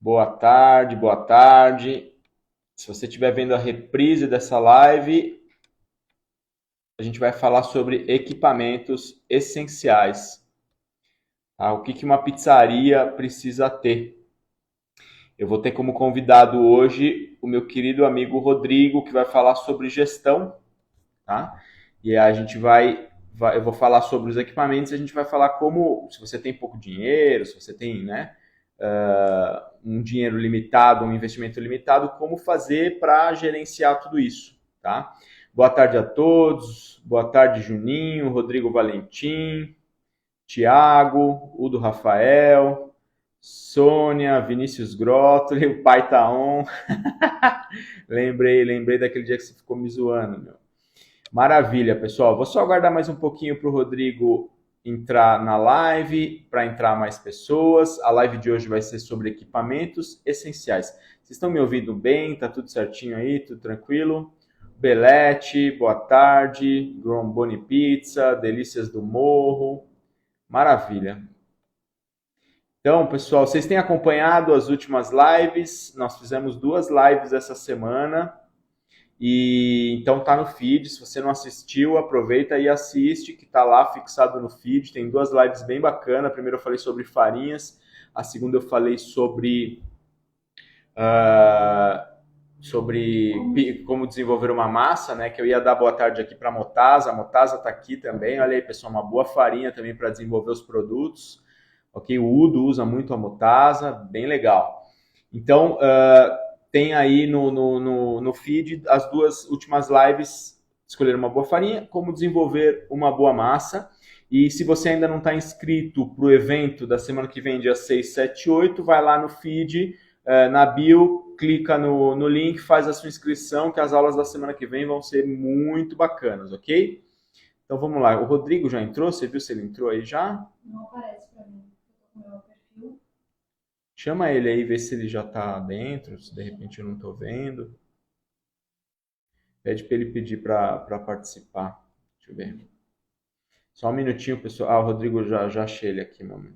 Boa tarde, boa tarde. Se você estiver vendo a reprise dessa live, a gente vai falar sobre equipamentos essenciais. Tá? O que uma pizzaria precisa ter? Eu vou ter como convidado hoje o meu querido amigo Rodrigo, que vai falar sobre gestão, tá? E a gente eu vou falar sobre os equipamentos, e a gente vai falar como, se você tem pouco dinheiro, se você tem, né, um dinheiro limitado, um investimento limitado, como fazer para gerenciar tudo isso, tá? Boa tarde a todos, boa tarde Juninho, Rodrigo Valentim, Tiago, Udo Rafael, Sônia, Vinícius Grotto, o pai tá on. lembrei daquele dia que você ficou me zoando, meu. Maravilha, pessoal. Vou só aguardar mais um pouquinho para o Rodrigo entrar na live, para entrar mais pessoas. A live de hoje vai ser sobre equipamentos essenciais. Vocês estão me ouvindo bem? Tá tudo certinho aí? Tudo tranquilo? Belete, boa tarde. Gromboni Pizza, Delícias do Morro. Maravilha. Então, pessoal, vocês têm acompanhado as últimas lives? Nós fizemos 2 lives essa semana. E então tá no feed, se você não assistiu, aproveita e assiste, que tá lá fixado no feed. Tem 2 lives bem bacanas. A primeira eu falei sobre farinhas, a segunda eu falei sobre como desenvolver uma massa, né? Que eu ia dar boa tarde aqui para a Motasa. A Motasa tá aqui também. Olha aí, pessoal, uma boa farinha também para desenvolver os produtos. Ok, o Udo usa muito a Motasa, bem legal. Então, tem aí no feed as 2 últimas lives, escolher uma boa farinha, como desenvolver uma boa massa. E se você ainda não está inscrito para o evento da semana que vem, dia 6, 7 e 8, vai lá no feed, na bio, clica no link, faz a sua inscrição, que as aulas da semana que vem vão ser muito bacanas, ok? Então vamos lá, o Rodrigo já entrou? Você viu se ele entrou aí já? Não aparece para mim. Eu tô com o meu perfil. Chama ele aí, vê se ele já está dentro, se de repente eu não estou vendo. Pede para ele pedir para participar. Deixa eu ver. Só um minutinho, pessoal. Ah, o Rodrigo já achei ele aqui, mano.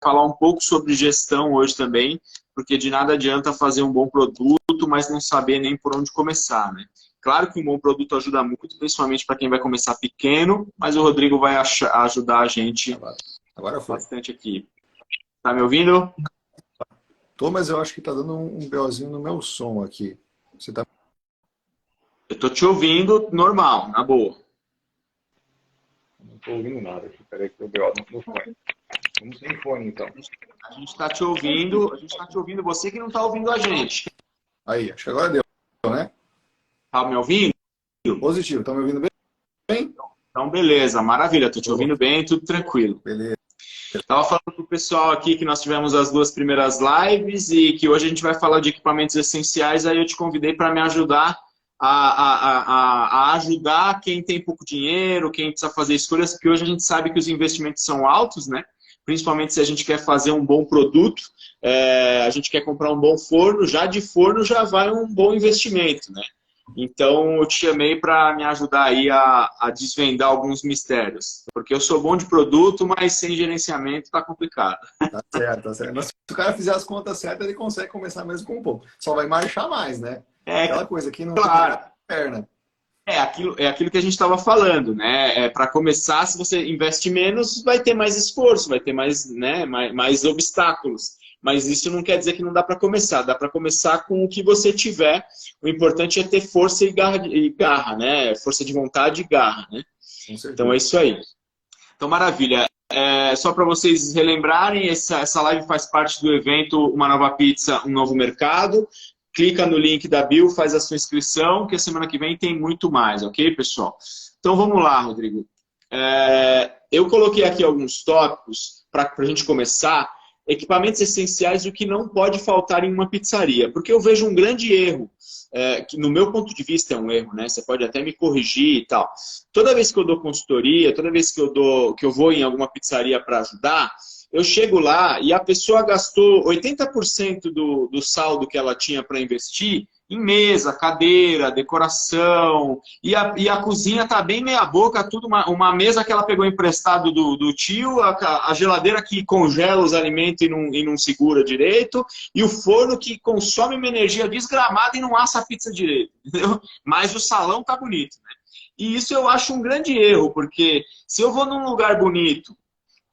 Falar um pouco sobre gestão hoje também, porque de nada adianta fazer um bom produto, mas não saber nem por onde começar, né? Claro que um bom produto ajuda muito, principalmente para quem vai começar pequeno, mas o Rodrigo vai ajudar a gente Agora foi. bastante aqui. Tá me ouvindo? Tô, mas eu acho que tá dando um BOzinho no meu som aqui. Você tá... Eu tô te ouvindo normal, na boa. Não tô ouvindo nada aqui. Peraí que o BO não foi. Vamos sem fone, então. A gente está te ouvindo, você que não está ouvindo a gente. Aí, acho que agora deu, né? Tá me ouvindo? Positivo, tá me ouvindo bem? Então, beleza, maravilha, tô te ouvindo bem, tudo tranquilo. Beleza. Estava falando pro pessoal aqui que nós tivemos as 2 primeiras lives e que hoje a gente vai falar de equipamentos essenciais, aí eu te convidei para me ajudar a ajudar quem tem pouco dinheiro, quem precisa fazer escolhas, porque hoje a gente sabe que os investimentos são altos, né? Principalmente se a gente quer fazer um bom produto, a gente quer comprar um bom forno, já de forno já vai um bom investimento, né? Então eu te chamei para me ajudar aí a desvendar alguns mistérios, porque eu sou bom de produto, mas sem gerenciamento tá complicado. Tá certo, tá certo. Mas se o cara fizer as contas certas, ele consegue começar mesmo com um pouco. Só vai marchar mais, né? Aquela coisa que não Claro. tem perna. É aquilo que a gente estava falando, né? Para começar, se você investe menos, vai ter mais esforço, vai ter mais, né, mais obstáculos. Mas isso não quer dizer que não dá para começar. Dá para começar com o que você tiver. O importante é ter força e garra, né? Força de vontade e garra, né? Então é isso aí. Então, maravilha. Só para vocês relembrarem, essa live faz parte do evento Uma Nova Pizza, um Novo Mercado. Clica no link da bio, faz a sua inscrição, que a semana que vem tem muito mais, ok, pessoal? Então vamos lá, Rodrigo. Eu coloquei aqui alguns tópicos para a gente começar. Equipamentos essenciais, o que não pode faltar em uma pizzaria. Porque eu vejo um grande erro, que no meu ponto de vista é um erro, né? Você pode até me corrigir e tal. Toda vez que eu dou consultoria, toda vez que eu vou em alguma pizzaria para ajudar, eu chego lá e a pessoa gastou 80% do saldo que ela tinha para investir em mesa, cadeira, decoração. E a cozinha tá bem meia boca, tudo uma mesa que ela pegou emprestado do tio, a geladeira que congela os alimentos e não segura direito, e o forno que consome uma energia desgramada e não assa a pizza direito, entendeu? Mas o salão tá bonito, né? E isso eu acho um grande erro, porque se eu vou num lugar bonito,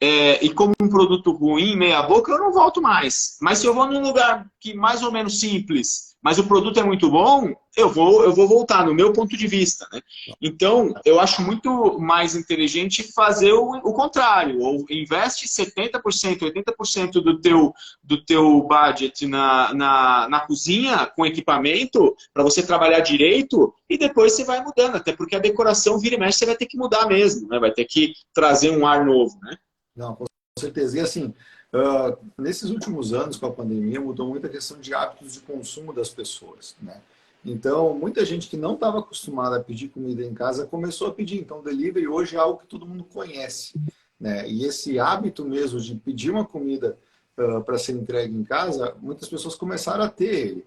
e como um produto ruim, meia boca, eu não volto mais. Mas se eu vou num lugar que mais ou menos simples, mas o produto é muito bom, eu vou voltar, no meu ponto de vista, né? Então, eu acho muito mais inteligente fazer o contrário. Ou investe 70%, 80% do teu budget na cozinha, com equipamento, para você trabalhar direito, e depois você vai mudando. Até porque a decoração vira e mexe, você vai ter que mudar mesmo, né? Vai ter que trazer um ar novo, né? Não, com certeza. E assim, nesses últimos anos, com a pandemia, mudou muito a questão de hábitos de consumo das pessoas, né? Então, muita gente que não estava acostumada a pedir comida em casa começou a pedir. Então, delivery hoje é algo que todo mundo conhece, né? E esse hábito mesmo de pedir uma comida para ser entregue em casa, muitas pessoas começaram a ter ele.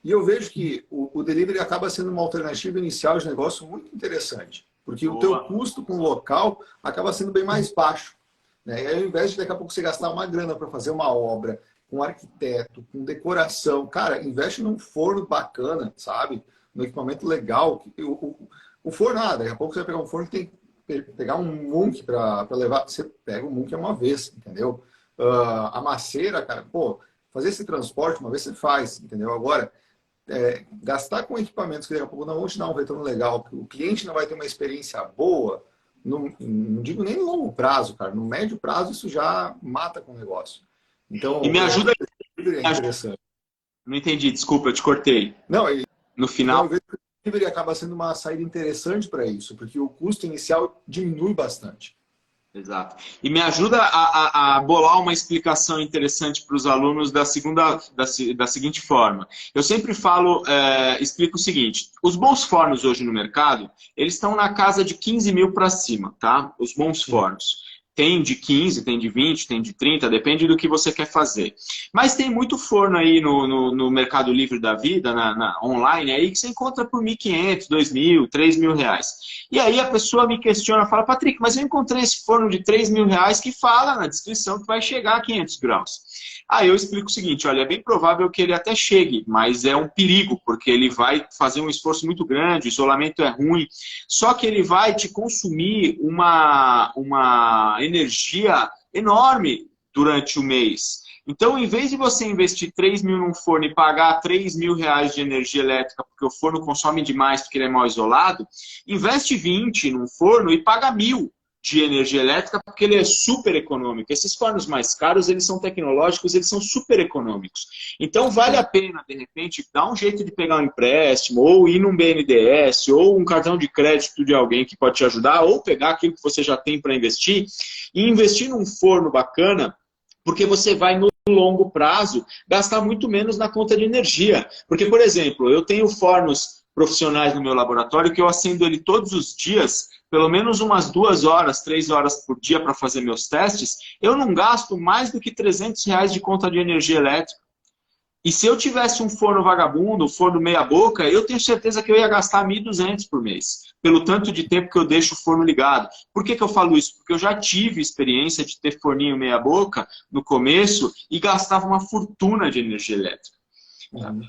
E eu vejo que o delivery acaba sendo uma alternativa inicial de negócio muito interessante, porque o teu custo com o local acaba sendo bem mais baixo. Né? E aí, ao invés de daqui a pouco você gastar uma grana para fazer uma obra, com arquiteto, com decoração, cara, investe num forno bacana, sabe? Num equipamento legal. O forno, daqui a pouco você vai pegar um forno que tem que pegar um Munch para levar. Você pega o Munch uma vez, entendeu? A maceira, cara, pô, fazer esse transporte uma vez você faz, entendeu? Agora, gastar com equipamentos que daqui a pouco não vão te dar um retorno legal, que o cliente não vai ter uma experiência boa. Não digo nem no longo prazo, cara. No médio prazo, isso já mata com o negócio. Então, e me ajuda. É interessante. Não entendi, desculpa, eu te cortei. Não, no final. Então, o delivery acaba sendo uma saída interessante para isso, porque o custo inicial diminui bastante. Exato. E me ajuda a bolar uma explicação interessante para os alunos da seguinte forma. Eu sempre falo, explico o seguinte, os bons fornos hoje no mercado, eles estão na casa de 15 mil para cima, tá? Os bons fornos. Tem de 15, tem de 20, tem de 30, depende do que você quer fazer. Mas tem muito forno aí no Mercado Livre da vida, online, aí que você encontra por 1.500, 2.000, 3.000 reais. E aí a pessoa me questiona, fala, Patrick, mas eu encontrei esse forno de 3.000 reais que fala na descrição que vai chegar a 500 graus. Aí eu explico o seguinte, olha, é bem provável que ele até chegue, mas é um perigo, porque ele vai fazer um esforço muito grande, o isolamento é ruim, só que ele vai te consumir uma energia enorme durante o mês. Então, em vez de você investir 3.000 num forno e pagar 3.000 reais de energia elétrica, porque o forno consome demais porque ele é mal isolado, investe 20 num forno e paga 1.000 de energia elétrica, porque ele é super econômico. Esses fornos mais caros, eles são tecnológicos, eles são super econômicos. Então, vale a pena, de repente, dar um jeito de pegar um empréstimo, ou ir num BNDES, ou um cartão de crédito de alguém que pode te ajudar, ou pegar aquilo que você já tem para investir, e investir num forno bacana, porque você vai, no longo prazo, gastar muito menos na conta de energia. Porque, por exemplo, eu tenho fornos profissionais no meu laboratório que eu acendo ele todos os dias, pelo menos umas 2 horas, 3 horas por dia para fazer meus testes, eu não gasto mais do que 300 reais de conta de energia elétrica. E se eu tivesse um forno vagabundo, um forno meia boca, eu tenho certeza que eu ia gastar 1.200 por mês, pelo tanto de tempo que eu deixo o forno ligado. Por que eu falo isso? Porque eu já tive experiência de ter forninho meia boca no começo e gastava uma fortuna de energia elétrica.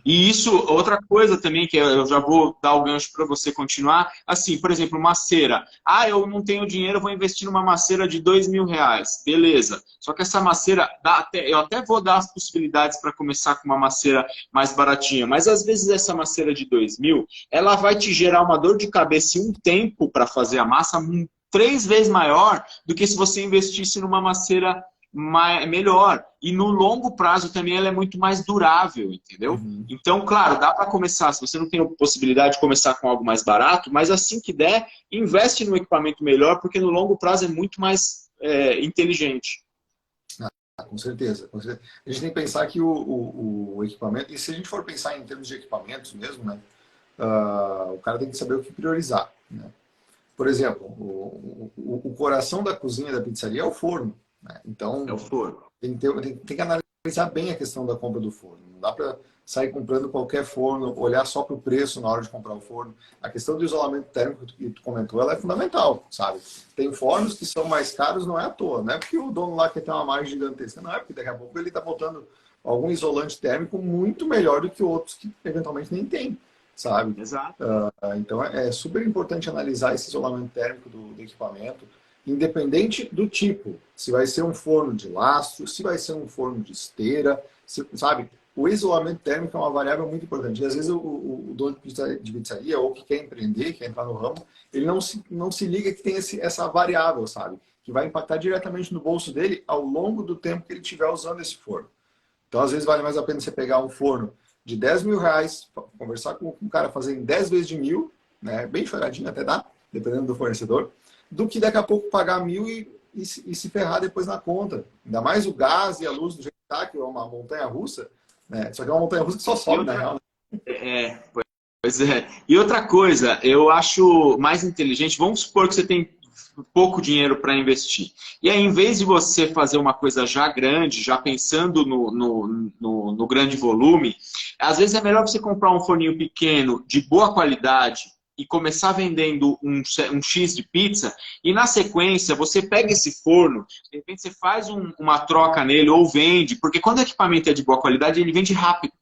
E isso, outra coisa também, que eu já vou dar o gancho para você continuar, assim, por exemplo, uma cera. Eu não tenho dinheiro, eu vou investir numa maceira de 2.000 reais. Beleza. Só que essa maceira, eu até vou dar as possibilidades para começar com uma maceira mais baratinha, mas às vezes essa maceira de 2.000, ela vai te gerar uma dor de cabeça e um tempo para fazer a massa 3 vezes maior do que se você investisse numa maceira melhor. E no longo prazo também ela é muito mais durável, entendeu? Então, claro, dá para começar, se você não tem a possibilidade de começar com algo mais barato, mas assim que der, investe no equipamento melhor, porque no longo prazo é muito mais inteligente. Com certeza, com certeza. A gente tem que pensar que o equipamento, e se a gente for pensar em termos de equipamentos mesmo, né, o cara tem que saber o que priorizar, né? Por exemplo, o coração da cozinha da pizzaria é o forno. Então, é o forno. Tem que analisar bem a questão da compra do forno. Não dá para sair comprando qualquer forno, olhar só para o preço na hora de comprar o forno. A questão do isolamento térmico que tu comentou, ela é fundamental, sabe? Tem fornos que são mais caros, não é à toa. Não é porque o dono lá quer ter uma margem gigantesca, não é porque daqui a pouco ele está botando algum isolante térmico muito melhor do que outros que eventualmente nem tem, sabe? Exato. Então é super importante analisar esse isolamento térmico do equipamento, independente do tipo. Se vai ser um forno de lastro, se vai ser um forno de esteira, sabe? O isolamento térmico é uma variável muito importante. E às vezes o dono de pizzaria ou que quer empreender, quer entrar no ramo, ele não se liga que tem essa variável, sabe? Que vai impactar diretamente no bolso dele ao longo do tempo que ele estiver usando esse forno. Então, às vezes, vale mais a pena você pegar um forno de 10 mil reais, conversar com um cara, fazer em 10 vezes de 1.000, né? Bem choradinho até dá, dependendo do fornecedor, do que daqui a pouco pagar 1.000 e se ferrar depois na conta. Ainda mais o gás e a luz do jeito que tá, que é uma montanha-russa, né? Só que é uma montanha-russa que só sobe, na real. Pois é. E outra coisa, eu acho mais inteligente, vamos supor que você tem pouco dinheiro para investir. E aí, em vez de você fazer uma coisa já grande, já pensando no grande volume, às vezes é melhor você comprar um forninho pequeno, de boa qualidade, e começar vendendo um X de pizza, e na sequência você pega esse forno, de repente você faz uma troca nele ou vende, porque quando o equipamento é de boa qualidade, ele vende rápido.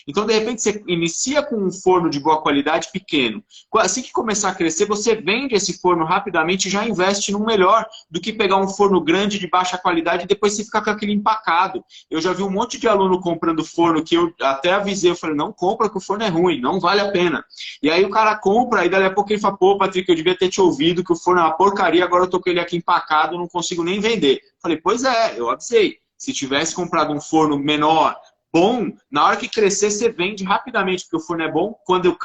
Então, de repente, você inicia com um forno de boa qualidade pequeno. Assim que começar a crescer, você vende esse forno rapidamente e já investe num melhor do que pegar um forno grande de baixa qualidade e depois você ficar com aquele empacado. Eu já vi um monte de aluno comprando forno que eu até avisei, eu falei, não compra que o forno é ruim, não vale a pena. E aí o cara compra e daí a pouco ele fala, pô, Patrick, eu devia ter te ouvido que o forno é uma porcaria, agora eu tô com ele aqui empacado, não consigo nem vender. Eu falei, pois é, eu avisei. Se tivesse comprado um forno menor, bom, na hora que crescer você vende rapidamente, porque o forno é bom, quando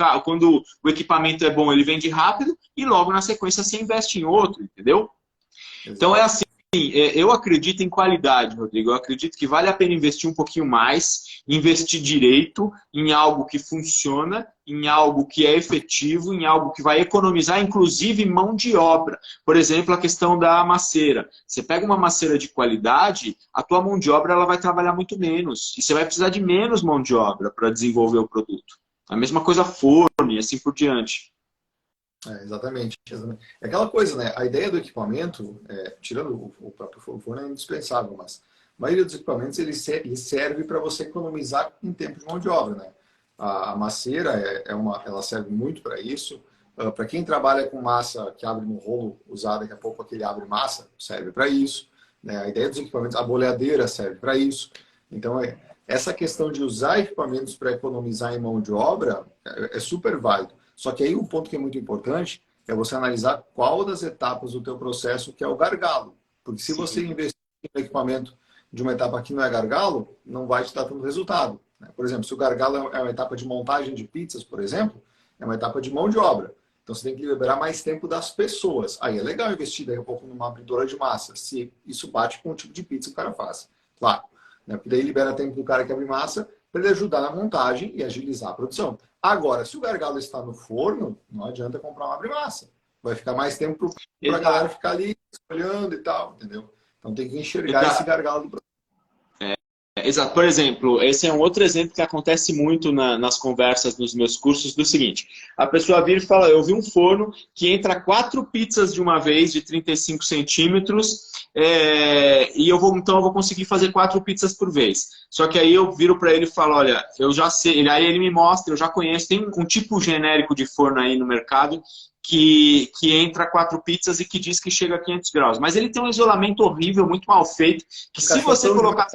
o equipamento é bom ele vende rápido e logo na sequência você investe em outro, entendeu? Exato. Então é assim, eu acredito em qualidade, Rodrigo, eu acredito que vale a pena investir um pouquinho mais, investir direito em algo que funciona, em algo que é efetivo, em algo que vai economizar, inclusive mão de obra. Por exemplo, a questão da maceira. Você pega uma maceira de qualidade, a tua mão de obra ela vai trabalhar muito menos. E você vai precisar de menos mão de obra para desenvolver o produto. A mesma coisa forno e assim por diante. Exatamente. É aquela coisa, né? A ideia do equipamento, tirando o próprio forno, é indispensável, mas a maioria dos equipamentos ele serve para você economizar em tempo de mão de obra, né? A maceira ela serve muito para isso. Para quem trabalha com massa que abre no rolo usado, daqui a pouco aquele abre massa, serve para isso. Né? A ideia dos equipamentos, a boleadeira serve para isso. Então, essa questão de usar equipamentos para economizar em mão de obra é super válido. Só que aí um ponto que é muito importante é você analisar qual das etapas do teu processo que é o gargalo. Porque se você investir no equipamento de uma etapa que não é gargalo, não vai te dar tanto resultado. Por exemplo, se o gargalo é uma etapa de montagem de pizzas, por exemplo, é uma etapa de mão de obra. Então você tem que liberar mais tempo das pessoas. Aí é legal investir daqui a pouco numa abridora de massa, se isso bate com o tipo de pizza que o cara faz. Claro. Porque daí libera tempo do cara que abre massa para ele ajudar na montagem e agilizar a produção. Agora, se o gargalo está no forno, não adianta comprar uma abre-massa. Vai ficar mais tempo para a galera ficar ali olhando e tal, entendeu? Então tem que enxergar esse gargalo do produto. Exato. Por exemplo, esse é um outro exemplo que acontece muito nas conversas nos meus cursos do seguinte. A pessoa vira e fala, eu vi um forno que entra 4 pizzas de uma vez, de 35 centímetros, e então eu vou conseguir fazer 4 pizzas por vez. Só que aí eu viro para ele e falo, olha, eu já sei, aí ele me mostra, eu já conheço, tem um tipo genérico de forno aí no mercado que entra 4 pizzas e que diz que chega a 500 graus. Mas ele tem um isolamento horrível, muito mal feito, que se você colocar...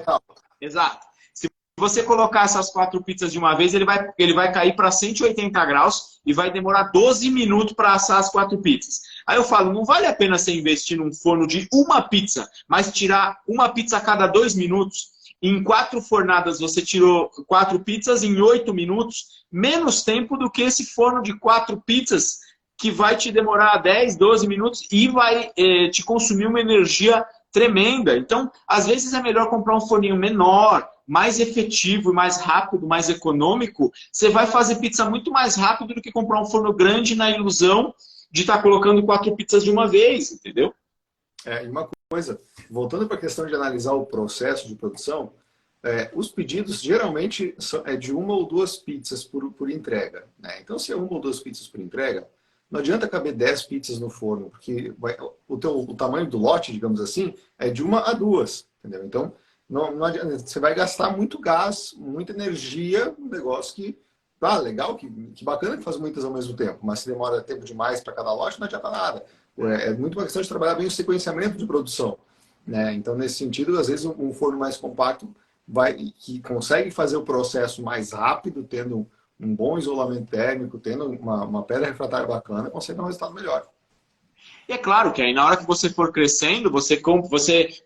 Exato. Se você colocar essas 4 pizzas de uma vez, ele vai cair para 180 graus e vai demorar 12 minutos para assar as 4 pizzas. Aí eu falo, não vale a pena você investir num forno de uma pizza, mas tirar uma pizza a cada 2 minutos. Em 4 fornadas você tirou 4 pizzas em 8 minutos, menos tempo do que esse forno de 4 pizzas que vai te demorar 10, 12 minutos e vai te consumir uma energia tremenda. Então, às vezes é melhor comprar um forninho menor, mais efetivo, mais rápido, mais econômico. Você vai fazer pizza muito mais rápido do que comprar um forno grande na ilusão de estar colocando 4 pizzas de uma vez, entendeu? E uma coisa, voltando para a questão de analisar o processo de produção, os pedidos geralmente é de 1 ou 2 pizzas por entrega, né? Então, se é 1 ou 2 pizzas por entrega, não adianta caber 10 pizzas no forno, porque o tamanho do lote, digamos assim, é de 1 a 2, entendeu? Então, não adianta, você vai gastar muito gás, muita energia, um negócio que, legal, que bacana que faz muitas ao mesmo tempo, mas se demora tempo demais para cada lote, não adianta nada. É muito uma questão de trabalhar bem o sequenciamento de produção, né? Então, nesse sentido, às vezes um forno mais compacto que consegue fazer o processo mais rápido, tendo um bom isolamento térmico, tendo uma pedra refratária bacana, consegue dar um resultado melhor. E é claro que aí na hora que você for crescendo, você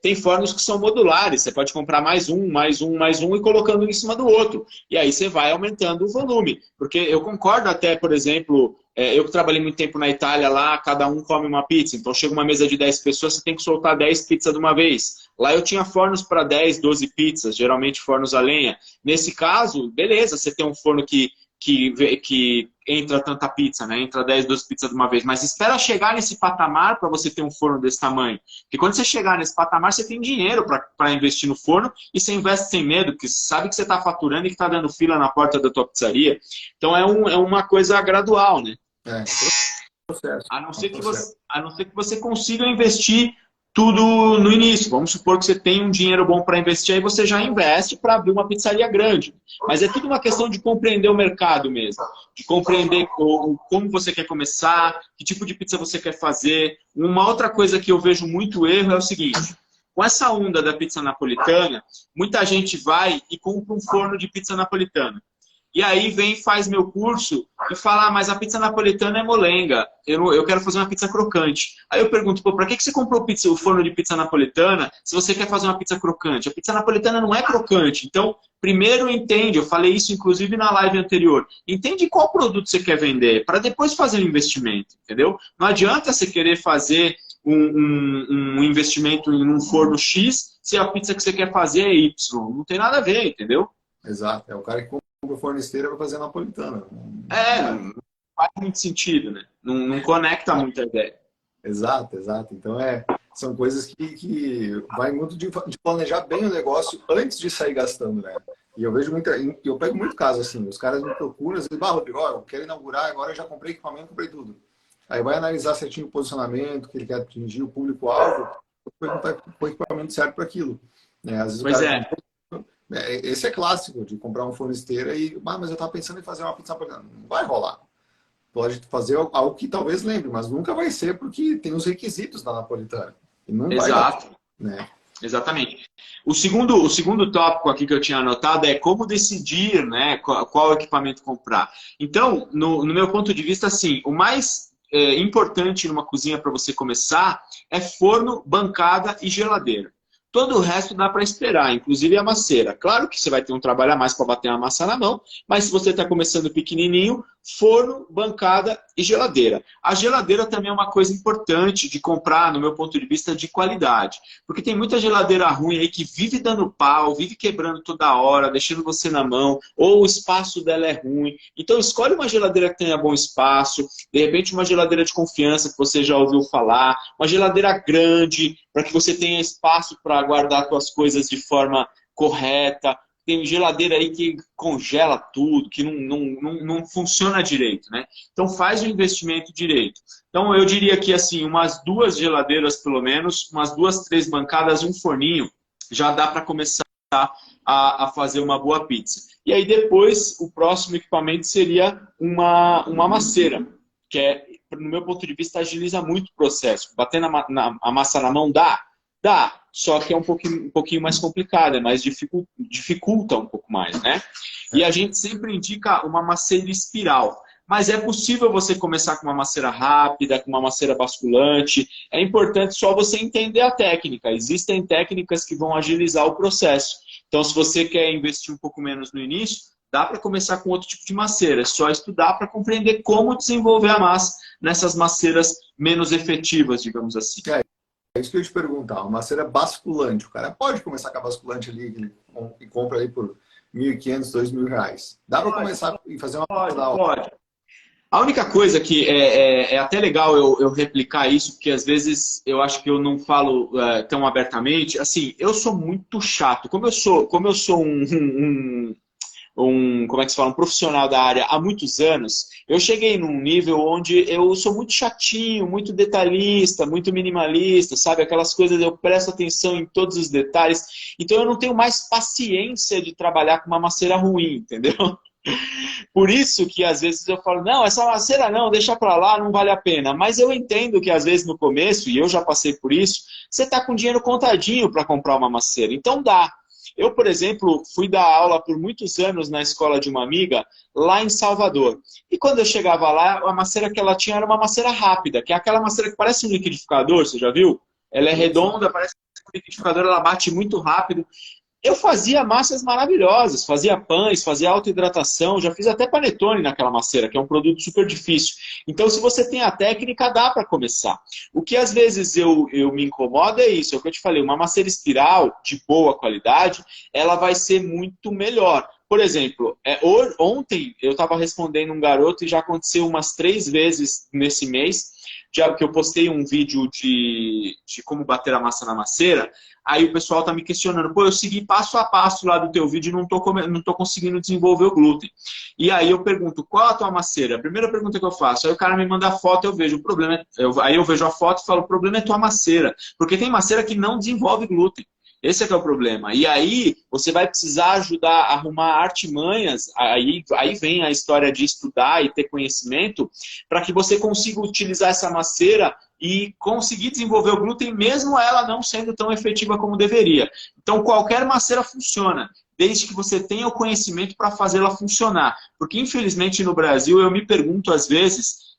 tem fornos que são modulares. Você pode comprar mais um, mais um, mais um e colocando um em cima do outro. E aí você vai aumentando o volume. Porque eu concordo até, por exemplo, eu que trabalhei muito tempo na Itália lá, cada um come uma pizza. Então chega uma mesa de 10 pessoas, você tem que soltar 10 pizzas de uma vez. Lá eu tinha fornos para 10, 12 pizzas, geralmente fornos a lenha. Nesse caso, beleza, você tem um forno que entra tanta pizza, né? Entra 10, 12 pizzas de uma vez. Mas espera chegar nesse patamar para você ter um forno desse tamanho. Porque quando você chegar nesse patamar, você tem dinheiro para investir no forno e você investe sem medo, porque você sabe que você está faturando e que está dando fila na porta da tua pizzaria. Então é uma coisa gradual, né? É processo. A não ser que você consiga investir tudo no início. Vamos supor que você tem um dinheiro bom para investir, aí você já investe para abrir uma pizzaria grande. Mas é tudo uma questão de compreender o mercado mesmo. De compreender como você quer começar, que tipo de pizza você quer fazer. Uma outra coisa que eu vejo muito erro é o seguinte. Com essa onda da pizza napolitana, muita gente vai e compra um forno de pizza napolitana. E aí vem, faz meu curso e fala, mas a pizza napolitana é molenga, eu quero fazer uma pizza crocante. Aí eu pergunto, para que você comprou o forno de pizza napolitana se você quer fazer uma pizza crocante? A pizza napolitana não é crocante. Então, primeiro entende, eu falei isso inclusive na live anterior, entende qual produto você quer vender, para depois fazer o investimento, entendeu? Não adianta você querer fazer um investimento em um forno X se a pizza que você quer fazer é Y. Não tem nada a ver, entendeu? Exato, é o cara que compra forno esteira para fazer a napolitana. Não faz muito sentido, né? Não conecta muito a ideia. Exato. Então são coisas que vai muito de planejar bem o negócio antes de sair gastando, né? E eu vejo eu pego muito caso assim, os caras me procuram e dizem, Rodrigo, eu quero inaugurar, agora eu já comprei equipamento, comprei tudo. Aí vai analisar certinho o posicionamento, que ele quer atingir, o público-alvo, perguntar qual o equipamento certo para aquilo. Né? Às vezes Pois o cara esse é clássico, de comprar um forno esteira e, mas eu estava pensando em fazer uma pizza napolitana. Não vai rolar. Pode fazer algo que talvez lembre, mas nunca vai ser porque tem os requisitos da napolitana. E não vai dar, né? Exatamente. O segundo tópico aqui que eu tinha anotado é como decidir, né, qual equipamento comprar. Então, no meu ponto de vista, assim, o mais importante numa cozinha para você começar é forno, bancada e geladeira. Todo o resto dá para esperar, inclusive a masseira. Claro que você vai ter um trabalho a mais para bater a massa na mão, mas se você está começando pequenininho, forno, bancada e geladeira. A geladeira também é uma coisa importante de comprar, no meu ponto de vista, de qualidade. Porque tem muita geladeira ruim aí que vive dando pau, vive quebrando toda hora, deixando você na mão, ou o espaço dela é ruim. Então escolhe uma geladeira que tenha bom espaço, de repente uma geladeira de confiança que você já ouviu falar, uma geladeira grande, para que você tenha espaço para guardar suas coisas de forma correta. Tem geladeira aí que congela tudo, que não funciona direito, né? Então faz o investimento direito. Então eu diria que assim, umas 2 geladeiras pelo menos, umas 2, 3 bancadas e um forninho, já dá para começar a fazer uma boa pizza. E aí depois o próximo equipamento seria uma masseira, que é, no meu ponto de vista, agiliza muito o processo. Bater a massa na mão dá? Dá, só que é um pouquinho mais complicado, é mais dificulta um pouco mais, né? E a gente sempre indica uma masseira espiral. Mas é possível você começar com uma masseira rápida, com uma masseira basculante. É importante só você entender a técnica. Existem técnicas que vão agilizar o processo. Então, se você quer investir um pouco menos no início, dá para começar com outro tipo de masseira. É só estudar para compreender como desenvolver a massa nessas masseiras menos efetivas, digamos assim. É isso que eu ia te perguntar, uma masseira basculante. O cara pode começar com a basculante ali e compra ali por R$ 1.500, R$ 2.000. Dá para começar e fazer uma Pode. A única coisa que é até legal eu replicar isso, porque às vezes eu acho que eu não falo tão abertamente. Assim, eu sou muito chato. Como eu sou como é que se fala, um profissional da área há muitos anos, eu cheguei num nível onde eu sou muito chatinho, muito detalhista, muito minimalista, sabe? Aquelas coisas, eu presto atenção em todos os detalhes. Então eu não tenho mais paciência de trabalhar com uma macieira ruim, entendeu? Por isso que às vezes eu falo, não, essa macieira não, deixa pra lá, não vale a pena. Mas eu entendo que às vezes no começo, e eu já passei por isso, você tá com dinheiro contadinho para comprar uma macieira. Então dá. Eu, por exemplo, fui dar aula por muitos anos na escola de uma amiga lá em Salvador. E quando eu chegava lá, a macieira que ela tinha era uma macieira rápida, que é aquela macieira que parece um liquidificador, você já viu? Ela é redonda, parece um liquidificador, ela bate muito rápido. Eu fazia massas maravilhosas, fazia pães, fazia autoidratação, já fiz até panetone naquela macieira, que é um produto super difícil. Então, se você tem a técnica, dá para começar. O que às vezes eu me incomoda é isso, é o que eu te falei, uma macieira espiral de boa qualidade, ela vai ser muito melhor. Por exemplo, ontem eu estava respondendo um garoto e já aconteceu umas 3 vezes nesse mês, já que eu postei um vídeo de como bater a massa na macieira. Aí o pessoal tá me questionando, pô, eu segui passo a passo lá do teu vídeo e não tô conseguindo desenvolver o glúten. E aí eu pergunto, qual a tua macieira? A primeira pergunta que eu faço, aí o cara me manda a foto, eu vejo, o problema aí eu vejo a foto e falo, o problema é tua macieira. Porque tem macieira que não desenvolve glúten. Esse é que é o problema. E aí você vai precisar ajudar a arrumar artimanhas, aí vem a história de estudar e ter conhecimento, para que você consiga utilizar essa macieira e conseguir desenvolver o glúten, mesmo ela não sendo tão efetiva como deveria. Então qualquer macieira funciona, desde que você tenha o conhecimento para fazê-la funcionar. Porque infelizmente no Brasil eu me pergunto às vezes,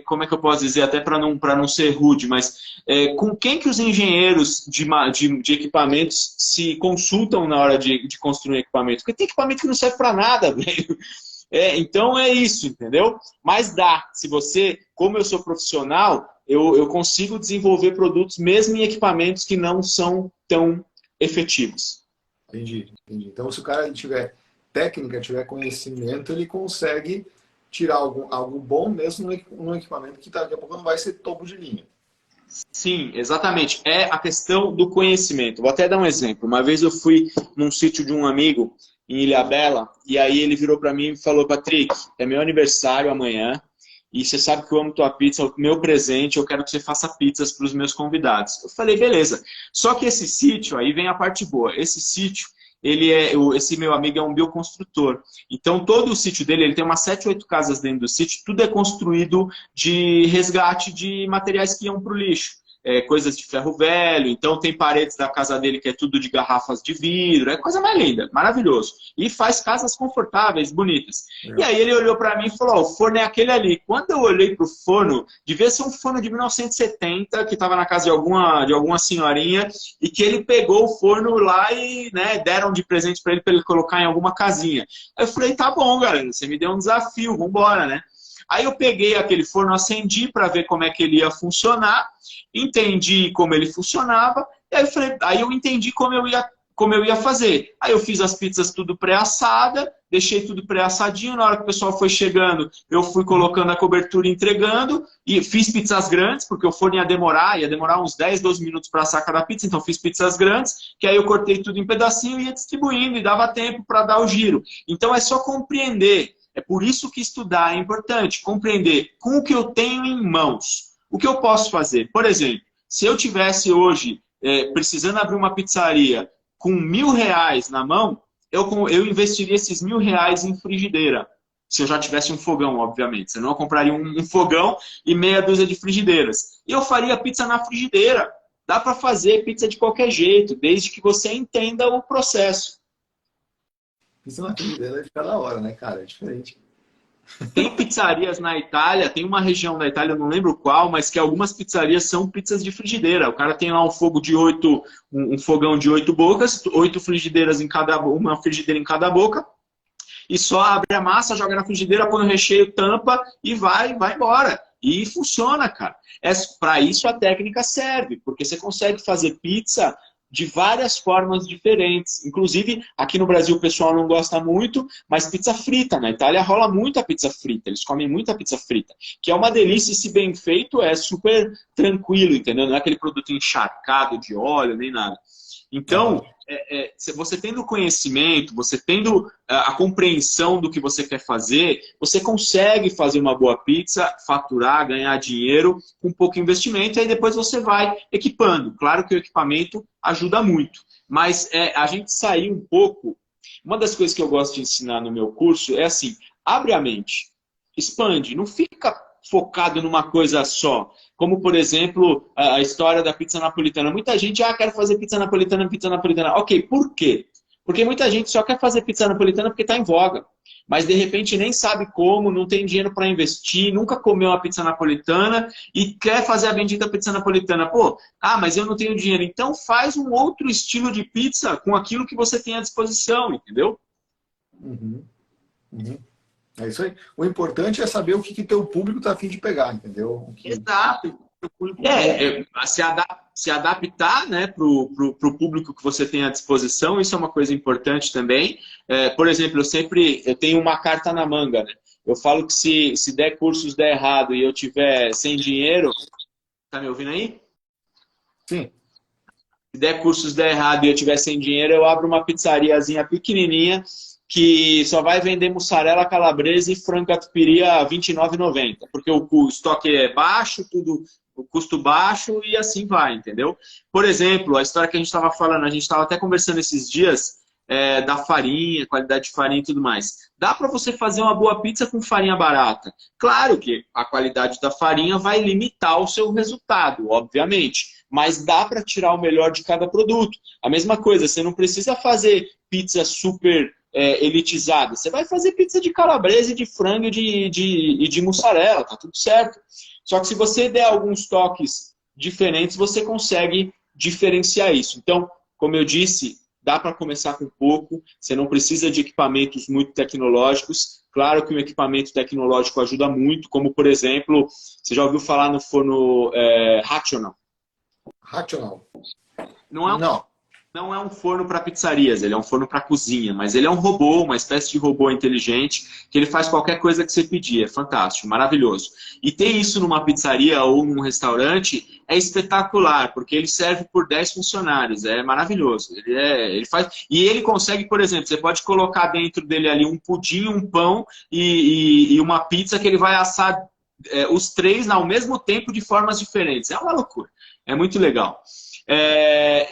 como é que eu posso dizer, até para não ser rude, mas com quem que os engenheiros de equipamentos se consultam na hora de construir equipamento? Porque tem equipamento que não serve para nada, velho. Então é isso, entendeu? Mas dá. Se você, como eu sou profissional, eu consigo desenvolver produtos mesmo em equipamentos que não são tão efetivos. Entendi. Então, se o cara tiver técnica, tiver conhecimento, ele consegue tirar algo bom mesmo num equipamento que daqui a pouco não vai ser topo de linha. Sim, exatamente. É a questão do conhecimento. Vou até dar um exemplo. Uma vez eu fui num sítio de um amigo em Ilhabela, e aí ele virou para mim e falou, Patrick, é meu aniversário amanhã, e você sabe que eu amo tua pizza, é o meu presente, eu quero que você faça pizzas para os meus convidados. Eu falei, beleza. Só que esse sítio, aí vem a parte boa, esse sítio, esse meu amigo é um bioconstrutor. Então todo o sítio dele, ele tem umas 7, 8 casas dentro do sítio, tudo é construído de resgate de materiais que iam para o lixo. Coisas de ferro velho, então tem paredes da casa dele que é tudo de garrafas de vidro, é coisa mais linda, maravilhoso. E faz casas confortáveis, bonitas. E aí ele olhou para mim e falou, o forno é aquele ali. Quando eu olhei pro forno, devia ser um forno de 1970, que estava na casa de alguma senhorinha, e que ele pegou o forno lá e deram de presente para ele colocar em alguma casinha. Aí eu falei, tá bom, galera, você me deu um desafio, vambora, né? Aí eu peguei aquele forno, acendi para ver como é que ele ia funcionar, entendi como ele funcionava, e aí eu entendi como eu ia fazer. Aí eu fiz as pizzas tudo pré-assada, deixei tudo pré-assadinho, na hora que o pessoal foi chegando, eu fui colocando a cobertura e entregando, e fiz pizzas grandes, porque o forno ia demorar uns 10, 12 minutos para assar cada pizza, então fiz pizzas grandes, que aí eu cortei tudo em pedacinho e ia distribuindo, e dava tempo para dar o giro. Então é só compreender. É por isso que estudar é importante, compreender com o que eu tenho em mãos. O que eu posso fazer? Por exemplo, se eu tivesse hoje precisando abrir uma pizzaria com R$1.000 na mão, eu investiria esses R$1.000 em frigideira. Se eu já tivesse um fogão, obviamente. Senão eu compraria um fogão e meia dúzia de frigideiras. E eu faria pizza na frigideira. Dá para fazer pizza de qualquer jeito, desde que você entenda o processo. Pizza na frigideira fica da hora, né, cara? É diferente. Tem pizzarias na Itália, tem uma região da Itália, eu não lembro qual, mas que algumas pizzarias são pizzas de frigideira. O cara tem lá um fogão de 8 bocas, 8 frigideiras uma frigideira em cada boca, e só abre a massa, joga na frigideira, põe o recheio, tampa e vai embora. E funciona, cara. Para isso a técnica serve, porque você consegue fazer pizza de várias formas diferentes. Inclusive, aqui no Brasil o pessoal não gosta muito, mas pizza frita. Na Itália rola muito a pizza frita, eles comem muita pizza frita, que é uma delícia e, se bem feito, é super tranquilo, entendeu? Não é aquele produto encharcado de óleo, nem nada. Então, você tendo conhecimento, você tendo a compreensão do que você quer fazer, você consegue fazer uma boa pizza, faturar, ganhar dinheiro com pouco investimento, e aí depois você vai equipando. Claro que o equipamento ajuda muito, mas a gente sair um pouco... Uma das coisas que eu gosto de ensinar no meu curso é assim, abre a mente, expande, não fica focado numa coisa só. Como, por exemplo, a história da pizza napolitana. Muita gente, quer fazer pizza napolitana, pizza napolitana. Ok, por quê? Porque muita gente só quer fazer pizza napolitana porque está em voga. Mas, de repente, nem sabe como, não tem dinheiro para investir, nunca comeu uma pizza napolitana e quer fazer a bendita pizza napolitana. Pô, mas eu não tenho dinheiro. Então, faz um outro estilo de pizza com aquilo que você tem à disposição, entendeu? Uhum. Uhum. É isso aí. O importante é saber o que teu público está a fim de pegar, entendeu? Exato. Se adaptar, né, para o público que você tem à disposição, isso é uma coisa importante também. Por exemplo, eu tenho uma carta na manga, né? Eu falo que se der cursos der errado e eu tiver sem dinheiro... Tá me ouvindo aí? Sim. Se der cursos der errado e eu tiver sem dinheiro, eu abro uma pizzariazinha pequenininha que só vai vender mussarela calabresa e frango catupiry a R$ 29,90. Porque o estoque é baixo, tudo, o custo baixo e assim vai, entendeu? Por exemplo, a história que a gente estava falando, a gente estava até conversando esses dias da farinha, qualidade de farinha e tudo mais. Dá para você fazer uma boa pizza com farinha barata. Claro que a qualidade da farinha vai limitar o seu resultado, obviamente. Mas dá para tirar o melhor de cada produto. A mesma coisa, você não precisa fazer pizza super elitizada. Você vai fazer pizza de calabresa, de frango e de mussarela, tá tudo certo. Só que se você der alguns toques diferentes, você consegue diferenciar isso. Então, como eu disse, dá para começar com pouco, você não precisa de equipamentos muito tecnológicos. Claro que um equipamento tecnológico ajuda muito, como, por exemplo, você já ouviu falar no forno Rational? Rational. Não é um forno para pizzarias, ele é um forno para cozinha, mas ele é um robô, uma espécie de robô inteligente, que ele faz qualquer coisa que você pedir, é fantástico, maravilhoso. E ter isso numa pizzaria ou num restaurante é espetacular, porque ele serve por 10 funcionários, é maravilhoso. Ele faz, e ele consegue, por exemplo, você pode colocar dentro dele ali um pudim, um pão e uma pizza que ele vai assar os três ao mesmo tempo de formas diferentes. É uma loucura, é muito legal.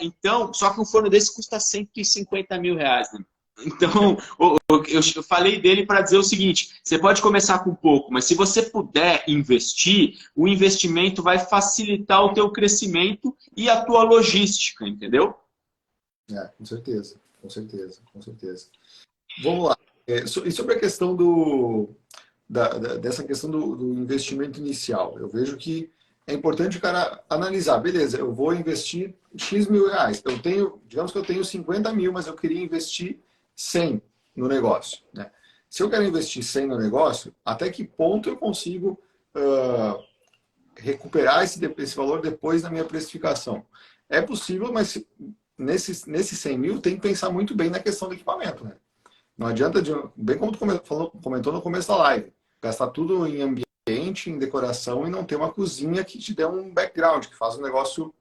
Então, só que um forno desse custa R$ 150 mil, né? Então, eu falei dele para dizer o seguinte, você pode começar com pouco, mas se você puder investir, o investimento vai facilitar o teu crescimento e a tua logística, entendeu? Com certeza, com certeza, com certeza. Vamos lá. E sobre a questão dessa questão do investimento inicial, eu vejo que é importante o cara analisar, beleza, eu vou investir X mil reais. Digamos que eu tenho 50 mil, mas eu queria investir 100 no negócio, né? Se eu quero investir 100 no negócio, até que ponto eu consigo recuperar esse valor depois da minha precificação? É possível, mas nesses 100 mil tem que pensar muito bem na questão do equipamento, né? Não adianta, bem como tu comentou no começo da live, gastar tudo em ambiente, em decoração e não ter uma cozinha que te dê um background, que faz o negócio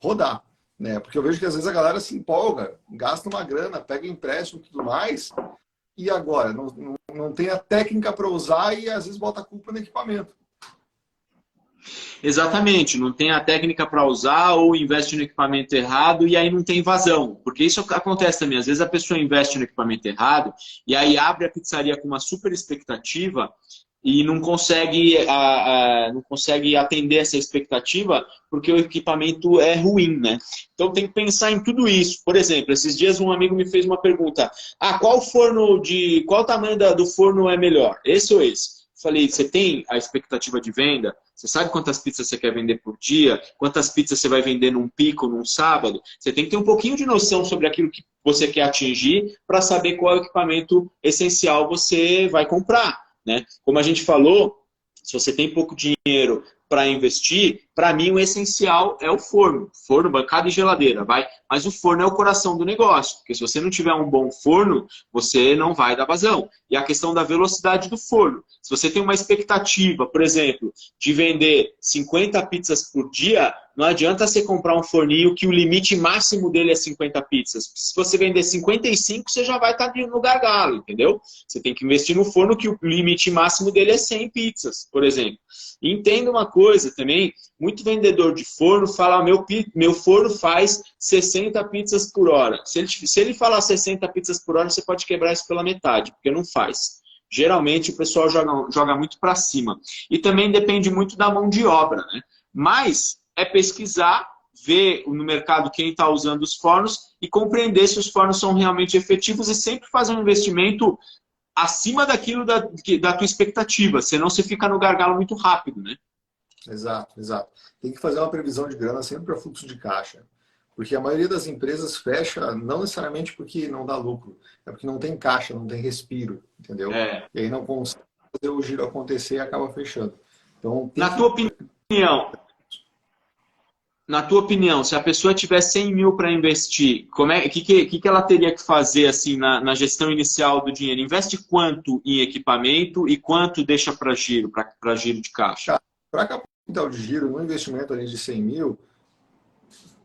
rodar, né? Porque eu vejo que às vezes a galera se empolga, gasta uma grana, pega empréstimo e tudo mais, e agora não tem a técnica para usar e às vezes bota a culpa no equipamento. Exatamente, não tem a técnica para usar ou investe no equipamento errado e aí não tem vazão. Porque isso acontece também, às vezes a pessoa investe no equipamento errado e aí abre a pizzaria com uma super expectativa e não consegue atender essa expectativa porque o equipamento é ruim, né? Então tem que pensar em tudo isso. Por exemplo, esses dias um amigo me fez uma pergunta: qual tamanho do forno é melhor? Esse ou esse? Falei, você tem a expectativa de venda? Você sabe quantas pizzas você quer vender por dia? Quantas pizzas você vai vender num pico, num sábado? Você tem que ter um pouquinho de noção sobre aquilo que você quer atingir para saber qual equipamento essencial você vai comprar, né? Como a gente falou, se você tem pouco dinheiro, para investir, para mim o essencial é o forno. Forno, bancada e geladeira, vai. Mas o forno é o coração do negócio, porque se você não tiver um bom forno, você não vai dar vazão. E a questão da velocidade do forno. Se você tem uma expectativa, por exemplo, de vender 50 pizzas por dia, não adianta você comprar um forninho que o limite máximo dele é 50 pizzas. Se você vender 55, você já vai estar no gargalo, entendeu? Você tem que investir no forno que o limite máximo dele é 100 pizzas, por exemplo. E entenda uma coisa também, muito vendedor de forno fala, meu forno faz 60 pizzas por hora. Se ele falar 60 pizzas por hora, você pode quebrar isso pela metade, porque não faz. Geralmente o pessoal joga muito para cima. E também depende muito da mão de obra, né? Mas é pesquisar, ver no mercado quem está usando os fornos e compreender se os fornos são realmente efetivos e sempre fazer um investimento acima daquilo da tua expectativa, senão você fica no gargalo muito rápido, né? Exato, exato. Tem que fazer uma previsão de grana sempre para fluxo de caixa. Porque a maioria das empresas fecha não necessariamente porque não dá lucro, é porque não tem caixa, não tem respiro, entendeu? E aí não consegue fazer o giro acontecer e acaba fechando. Então, Na tua opinião, se a pessoa tiver 100 mil para investir, o que ela teria que fazer assim na gestão inicial do dinheiro? Investe quanto em equipamento e quanto deixa para giro de caixa? Para capital de giro, no investimento ali de 100 mil,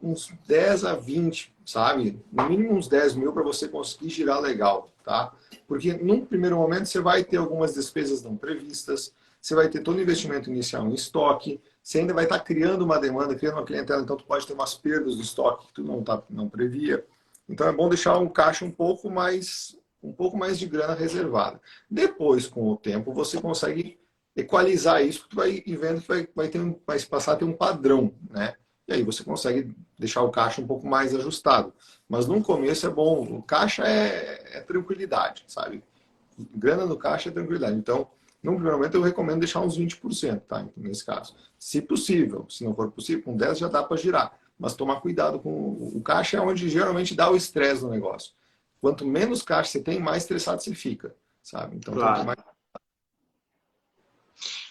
uns 10 a 20, sabe? No mínimo uns 10 mil para você conseguir girar legal, tá? Porque num primeiro momento você vai ter algumas despesas não previstas, você vai ter todo o investimento inicial em estoque, você ainda vai estar criando uma demanda, criando uma clientela, então tu pode ter umas perdas do estoque que tu não previa. Então é bom deixar um caixa um pouco mais de grana reservada. Depois, com o tempo, você consegue equalizar isso, porque tu vai ir vendo que vai passar a ter um padrão, né? E aí você consegue deixar o caixa um pouco mais ajustado. Mas no começo é bom, o caixa é tranquilidade, sabe? Grana no caixa é tranquilidade. Então, no primeiro momento eu recomendo deixar uns 20%, tá? Então, nesse caso. Se possível, se não for possível, com 10 já dá para girar. Mas tomar cuidado com o caixa é onde geralmente dá o estresse no negócio. Quanto menos caixa você tem, mais estressado você fica, sabe? Então, claro. mais...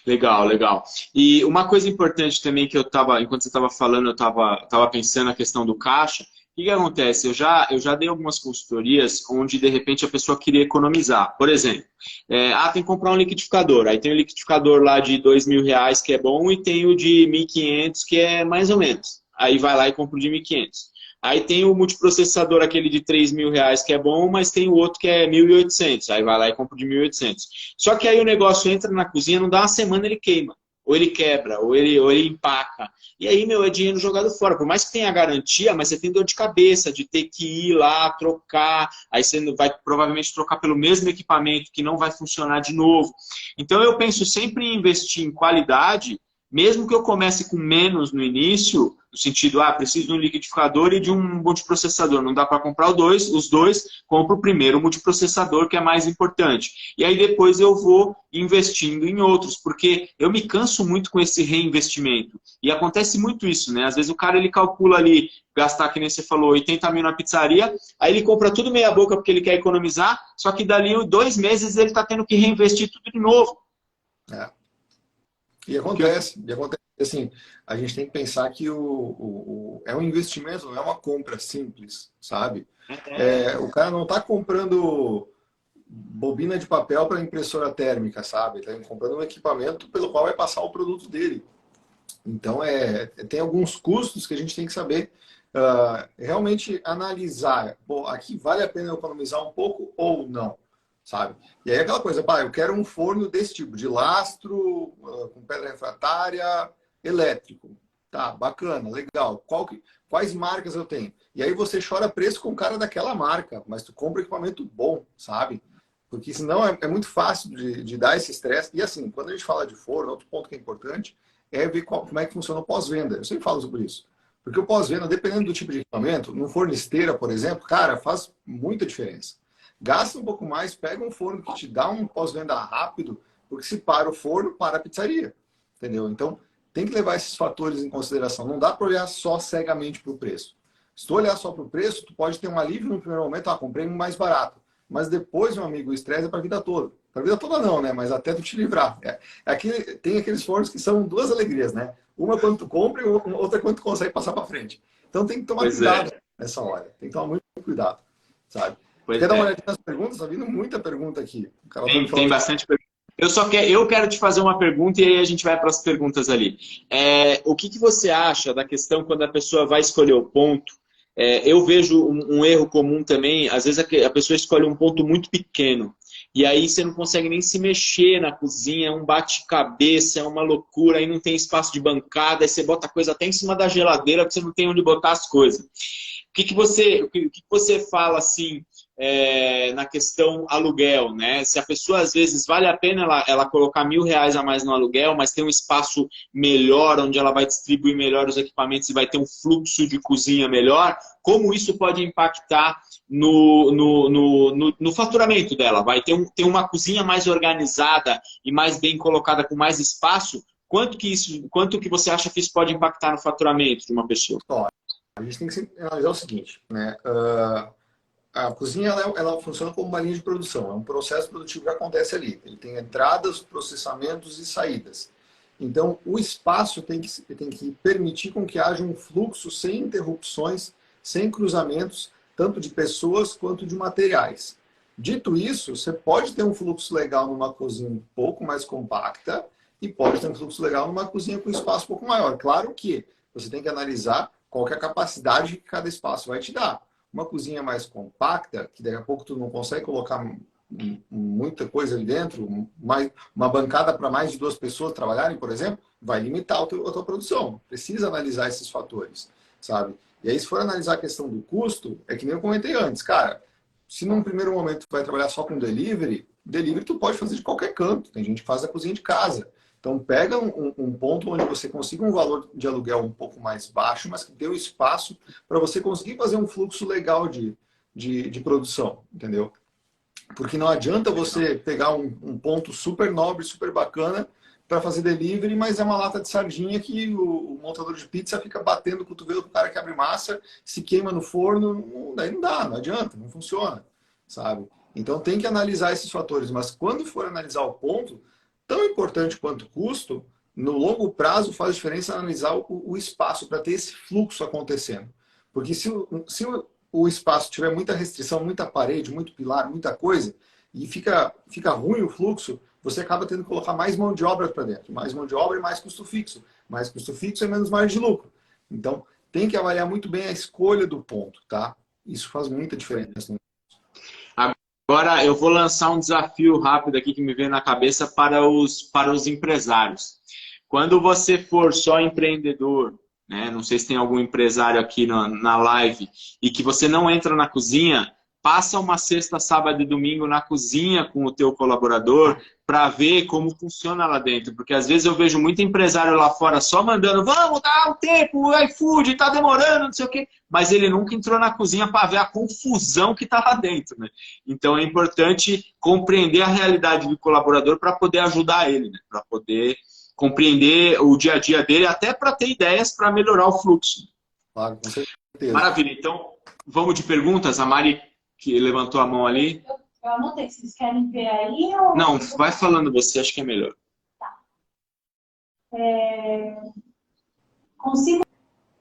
Legal, legal. E uma coisa importante também que enquanto você estava falando, eu estava pensando na questão do caixa. O que acontece? Eu já dei algumas consultorias onde, de repente, a pessoa queria economizar. Por exemplo, tem que comprar um liquidificador. Aí tem o liquidificador lá de R$2.000 que é bom e tem o de 1.500 que é mais ou menos. Aí vai lá e compra o de 1.500. Aí tem o multiprocessador, aquele de R$3.000 que é bom, mas tem o outro que é 1.800. Aí vai lá e compra o de 1.800. Só que aí o negócio entra na cozinha, não dá uma semana, ele queima. Ou ele quebra, ou ele empaca. E aí, é dinheiro jogado fora. Por mais que tenha garantia, mas você tem dor de cabeça de ter que ir lá, trocar. Aí você vai provavelmente trocar pelo mesmo equipamento que não vai funcionar de novo. Então eu penso sempre em investir em qualidade, mesmo que eu comece com menos no início, no sentido, preciso de um liquidificador e de um multiprocessador. Não dá para comprar os dois, compro primeiro o multiprocessador, que é mais importante. E aí depois eu vou investindo em outros, porque eu me canso muito com esse reinvestimento. E acontece muito isso, né? Às vezes o cara ele calcula ali, gastar, que nem você falou, 80 mil na pizzaria, aí ele compra tudo meia boca porque ele quer economizar, só que dali 2 meses ele está tendo que reinvestir tudo de novo. E acontece, assim, a gente tem que pensar que é um investimento, não é uma compra simples, sabe? O cara não está comprando bobina de papel para impressora térmica, sabe? Está comprando um equipamento pelo qual vai passar o produto dele. Então, tem alguns custos que a gente tem que saber realmente analisar. Bom, aqui vale a pena economizar um pouco ou não, sabe? E aí aquela coisa, eu quero um forno desse tipo, de lastro, com pedra refratária, elétrico. Tá, bacana, legal. Quais marcas eu tenho? E aí você chora preço com o cara daquela marca, mas tu compra equipamento bom, sabe? Porque senão é muito fácil de dar esse estresse. E assim, quando a gente fala de forno, outro ponto que é importante é ver como é que funciona o pós-venda. Eu sempre falo sobre isso. Porque o pós-venda, dependendo do tipo de equipamento, no forno esteira, por exemplo, cara, faz muita diferença. Gasta um pouco mais, pega um forno que te dá um pós-venda rápido, porque se para o forno, para a pizzaria. Entendeu? Então, tem que levar esses fatores em consideração. Não dá para olhar só cegamente para o preço. Se tu olhar só para o preço, tu pode ter um alívio no primeiro momento, comprei um mais barato. Mas depois, meu amigo, o estresse é para a vida toda. Para a vida toda não, né? Mas até tu te livrar. Tem aqueles fornos que são duas alegrias, né? Uma quando tu compra e outra quando tu consegue passar para frente. Então tem que tomar Pois é, cuidado nessa hora. Tem que tomar muito cuidado, sabe? Tu pois quer dar uma é. olhadinha nas perguntas? Tá vindo muita pergunta aqui. O cara tá me Tem falando. bastante pergunta. Eu quero te fazer uma pergunta e aí a gente vai para as perguntas ali. O que você acha da questão quando a pessoa vai escolher o ponto? Eu vejo um erro comum também, às vezes a pessoa escolhe um ponto muito pequeno. E aí você não consegue nem se mexer na cozinha, é um bate-cabeça, é uma loucura, aí não tem espaço de bancada, aí você bota a coisa até em cima da geladeira porque você não tem onde botar as coisas. O que você fala assim na questão aluguel, né? Se a pessoa às vezes vale a pena ela colocar R$ 1.000 a mais no aluguel, mas tem um espaço melhor onde ela vai distribuir melhor os equipamentos e vai ter um fluxo de cozinha melhor, como isso pode impactar no faturamento dela? Vai ter uma cozinha mais organizada e mais bem colocada com mais espaço? Quanto que você acha que isso pode impactar no faturamento de uma pessoa? Ó, a gente tem que analisar o seguinte, né? A cozinha ela funciona como uma linha de produção, é um processo produtivo que acontece ali. Ele tem entradas, processamentos e saídas. Então, o espaço tem que permitir com que haja um fluxo sem interrupções, sem cruzamentos, tanto de pessoas quanto de materiais. Dito isso, você pode ter um fluxo legal numa cozinha um pouco mais compacta e pode ter um fluxo legal numa cozinha com espaço um pouco maior. Claro que você tem que analisar qual que é a capacidade que cada espaço vai te dar. Uma cozinha mais compacta, que daqui a pouco tu não consegue colocar muita coisa ali dentro, uma bancada para mais de 2 pessoas trabalharem, por exemplo, vai limitar a tua produção. Precisa analisar esses fatores, sabe? E aí, se for analisar a questão do custo, é que nem eu comentei antes, cara, se num primeiro momento tu vai trabalhar só com delivery tu pode fazer de qualquer canto. Tem gente que faz a cozinha de casa. Então, pega um ponto onde você consiga um valor de aluguel um pouco mais baixo, mas que dê o espaço para você conseguir fazer um fluxo legal de produção, entendeu? Porque não adianta você pegar um ponto super nobre, super bacana para fazer delivery, mas é uma lata de sardinha que o montador de pizza fica batendo o cotovelo pro cara que abre massa, se queima no forno, daí não dá, não adianta, não funciona, sabe? Então tem que analisar esses fatores, mas quando for analisar o ponto, tão importante quanto o custo, no longo prazo faz diferença analisar o espaço para ter esse fluxo acontecendo. Porque se o espaço tiver muita restrição, muita parede, muito pilar, muita coisa, e fica ruim o fluxo, você acaba tendo que colocar mais mão de obra para dentro. Mais mão de obra e mais custo fixo. Mais custo fixo é menos margem de lucro. Então, tem que avaliar muito bem a escolha do ponto, tá? Isso faz muita diferença. Agora eu vou lançar um desafio rápido aqui que me veio na cabeça para os empresários. Quando você for só empreendedor, né, não sei se tem algum empresário aqui na live, e que você não entra na cozinha, passa uma sexta, sábado e domingo na cozinha com o teu colaborador para ver como funciona lá dentro. Porque às vezes eu vejo muito empresário lá fora só mandando, vamos dar um tempo, o iFood está demorando, não sei o quê. Mas ele nunca entrou na cozinha para ver a confusão que está lá dentro, né? Então é importante compreender a realidade do colaborador para poder ajudar ele, né? Para poder compreender o dia a dia dele, até para ter ideias para melhorar o fluxo. Claro, com certeza. Maravilha. Então, vamos de perguntas. A Mari, que levantou a mão ali. Eu anotei, vocês querem ver aí ou... Não, vai falando você, acho que é melhor. Consigo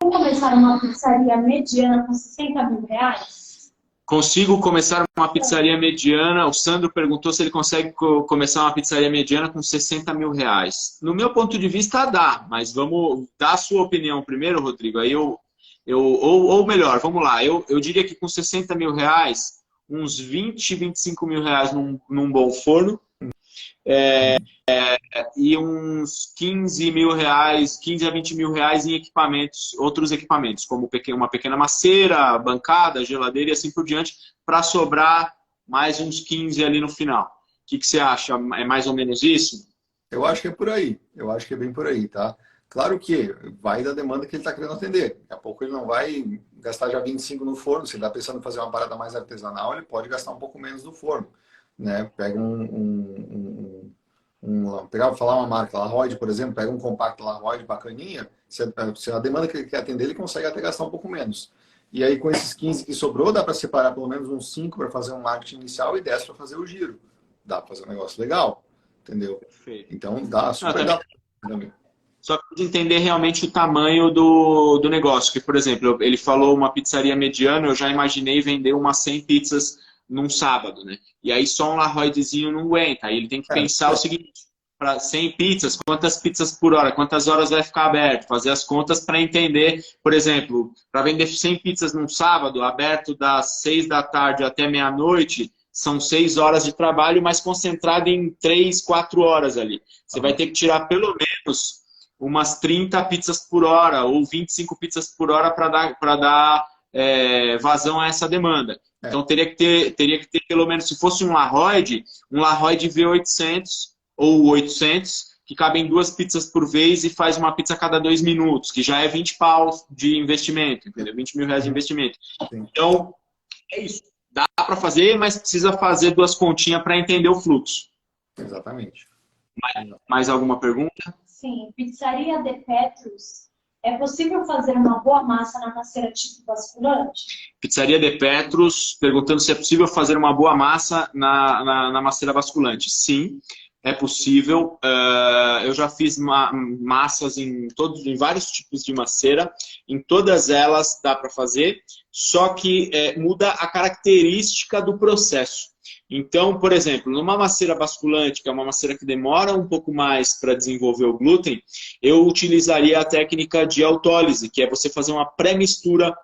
começar uma pizzaria mediana com R$ 60.000? Consigo começar uma pizzaria mediana. O Sandro perguntou se ele consegue começar uma pizzaria mediana com R$ 60.000. No meu ponto de vista, dá. Mas vamos dar a sua opinião primeiro, Rodrigo. Aí ou melhor, vamos lá. Eu diria que com R$ 60.000, uns R$ 20, R$ 25.000 num bom forno. E uns R$ 15 a R$ 20.000 em equipamentos, outros equipamentos, como uma pequena macera, bancada, geladeira e assim por diante, para sobrar mais uns 15 ali no final. O que você acha? É mais ou menos isso? Eu acho que é por aí. Eu acho que é bem por aí, tá? Claro que vai da demanda que ele está querendo atender. Daqui a pouco ele não vai gastar já 25 no forno. Se ele está pensando em fazer uma parada mais artesanal, ele pode gastar um pouco menos no forno, né? Pega vou falar uma marca, Larroid, por exemplo, pega um compacto Larroid bacaninha, se a demanda que ele quer atender, ele consegue até gastar um pouco menos. E aí, com esses 15 que sobrou, dá para separar pelo menos uns 5 para fazer um marketing inicial e 10 para fazer o giro. Dá para fazer um negócio legal, entendeu? Perfeito. Então, dá super dá também. Só para entender realmente o tamanho do negócio. Que, por exemplo, ele falou uma pizzaria mediana, eu já imaginei vender umas 100 pizzas num sábado, né? E aí só um Larroidezinho não aguenta. Aí ele tem que pensar o seguinte, para 100 pizzas, quantas pizzas por hora, quantas horas vai ficar aberto, fazer as contas para entender, por exemplo, para vender 100 pizzas num sábado, aberto das 6 da tarde até meia-noite, são 6 horas de trabalho, mas concentrado em 3, 4 horas ali. Você vai ter que tirar pelo menos umas 30 pizzas por hora ou 25 pizzas por hora para dar vazão a essa demanda. Então teria que ter pelo menos, se fosse um Larroide V800 ou 800, que cabem 2 pizzas por vez e faz uma pizza a cada 2 minutos, que já é 20 paus de investimento, entendeu? 20 mil reais de investimento. Então, é isso. Dá para fazer, mas precisa fazer 2 continhas para entender o fluxo. Exatamente. Mais alguma pergunta? Sim, pizzaria De Petrus. É possível fazer uma boa massa na macera tipo basculante? Pizzaria De Petrus, perguntando se é possível fazer uma boa massa na macera basculante. Sim, é possível. Eu já fiz massas em vários tipos de macera. Em todas elas dá para fazer, só que muda a característica do processo. Então, por exemplo, numa macera basculante, que é uma macera que demora um pouco mais para desenvolver o glúten, eu utilizaria a técnica de autólise, que é você fazer uma pré-mistura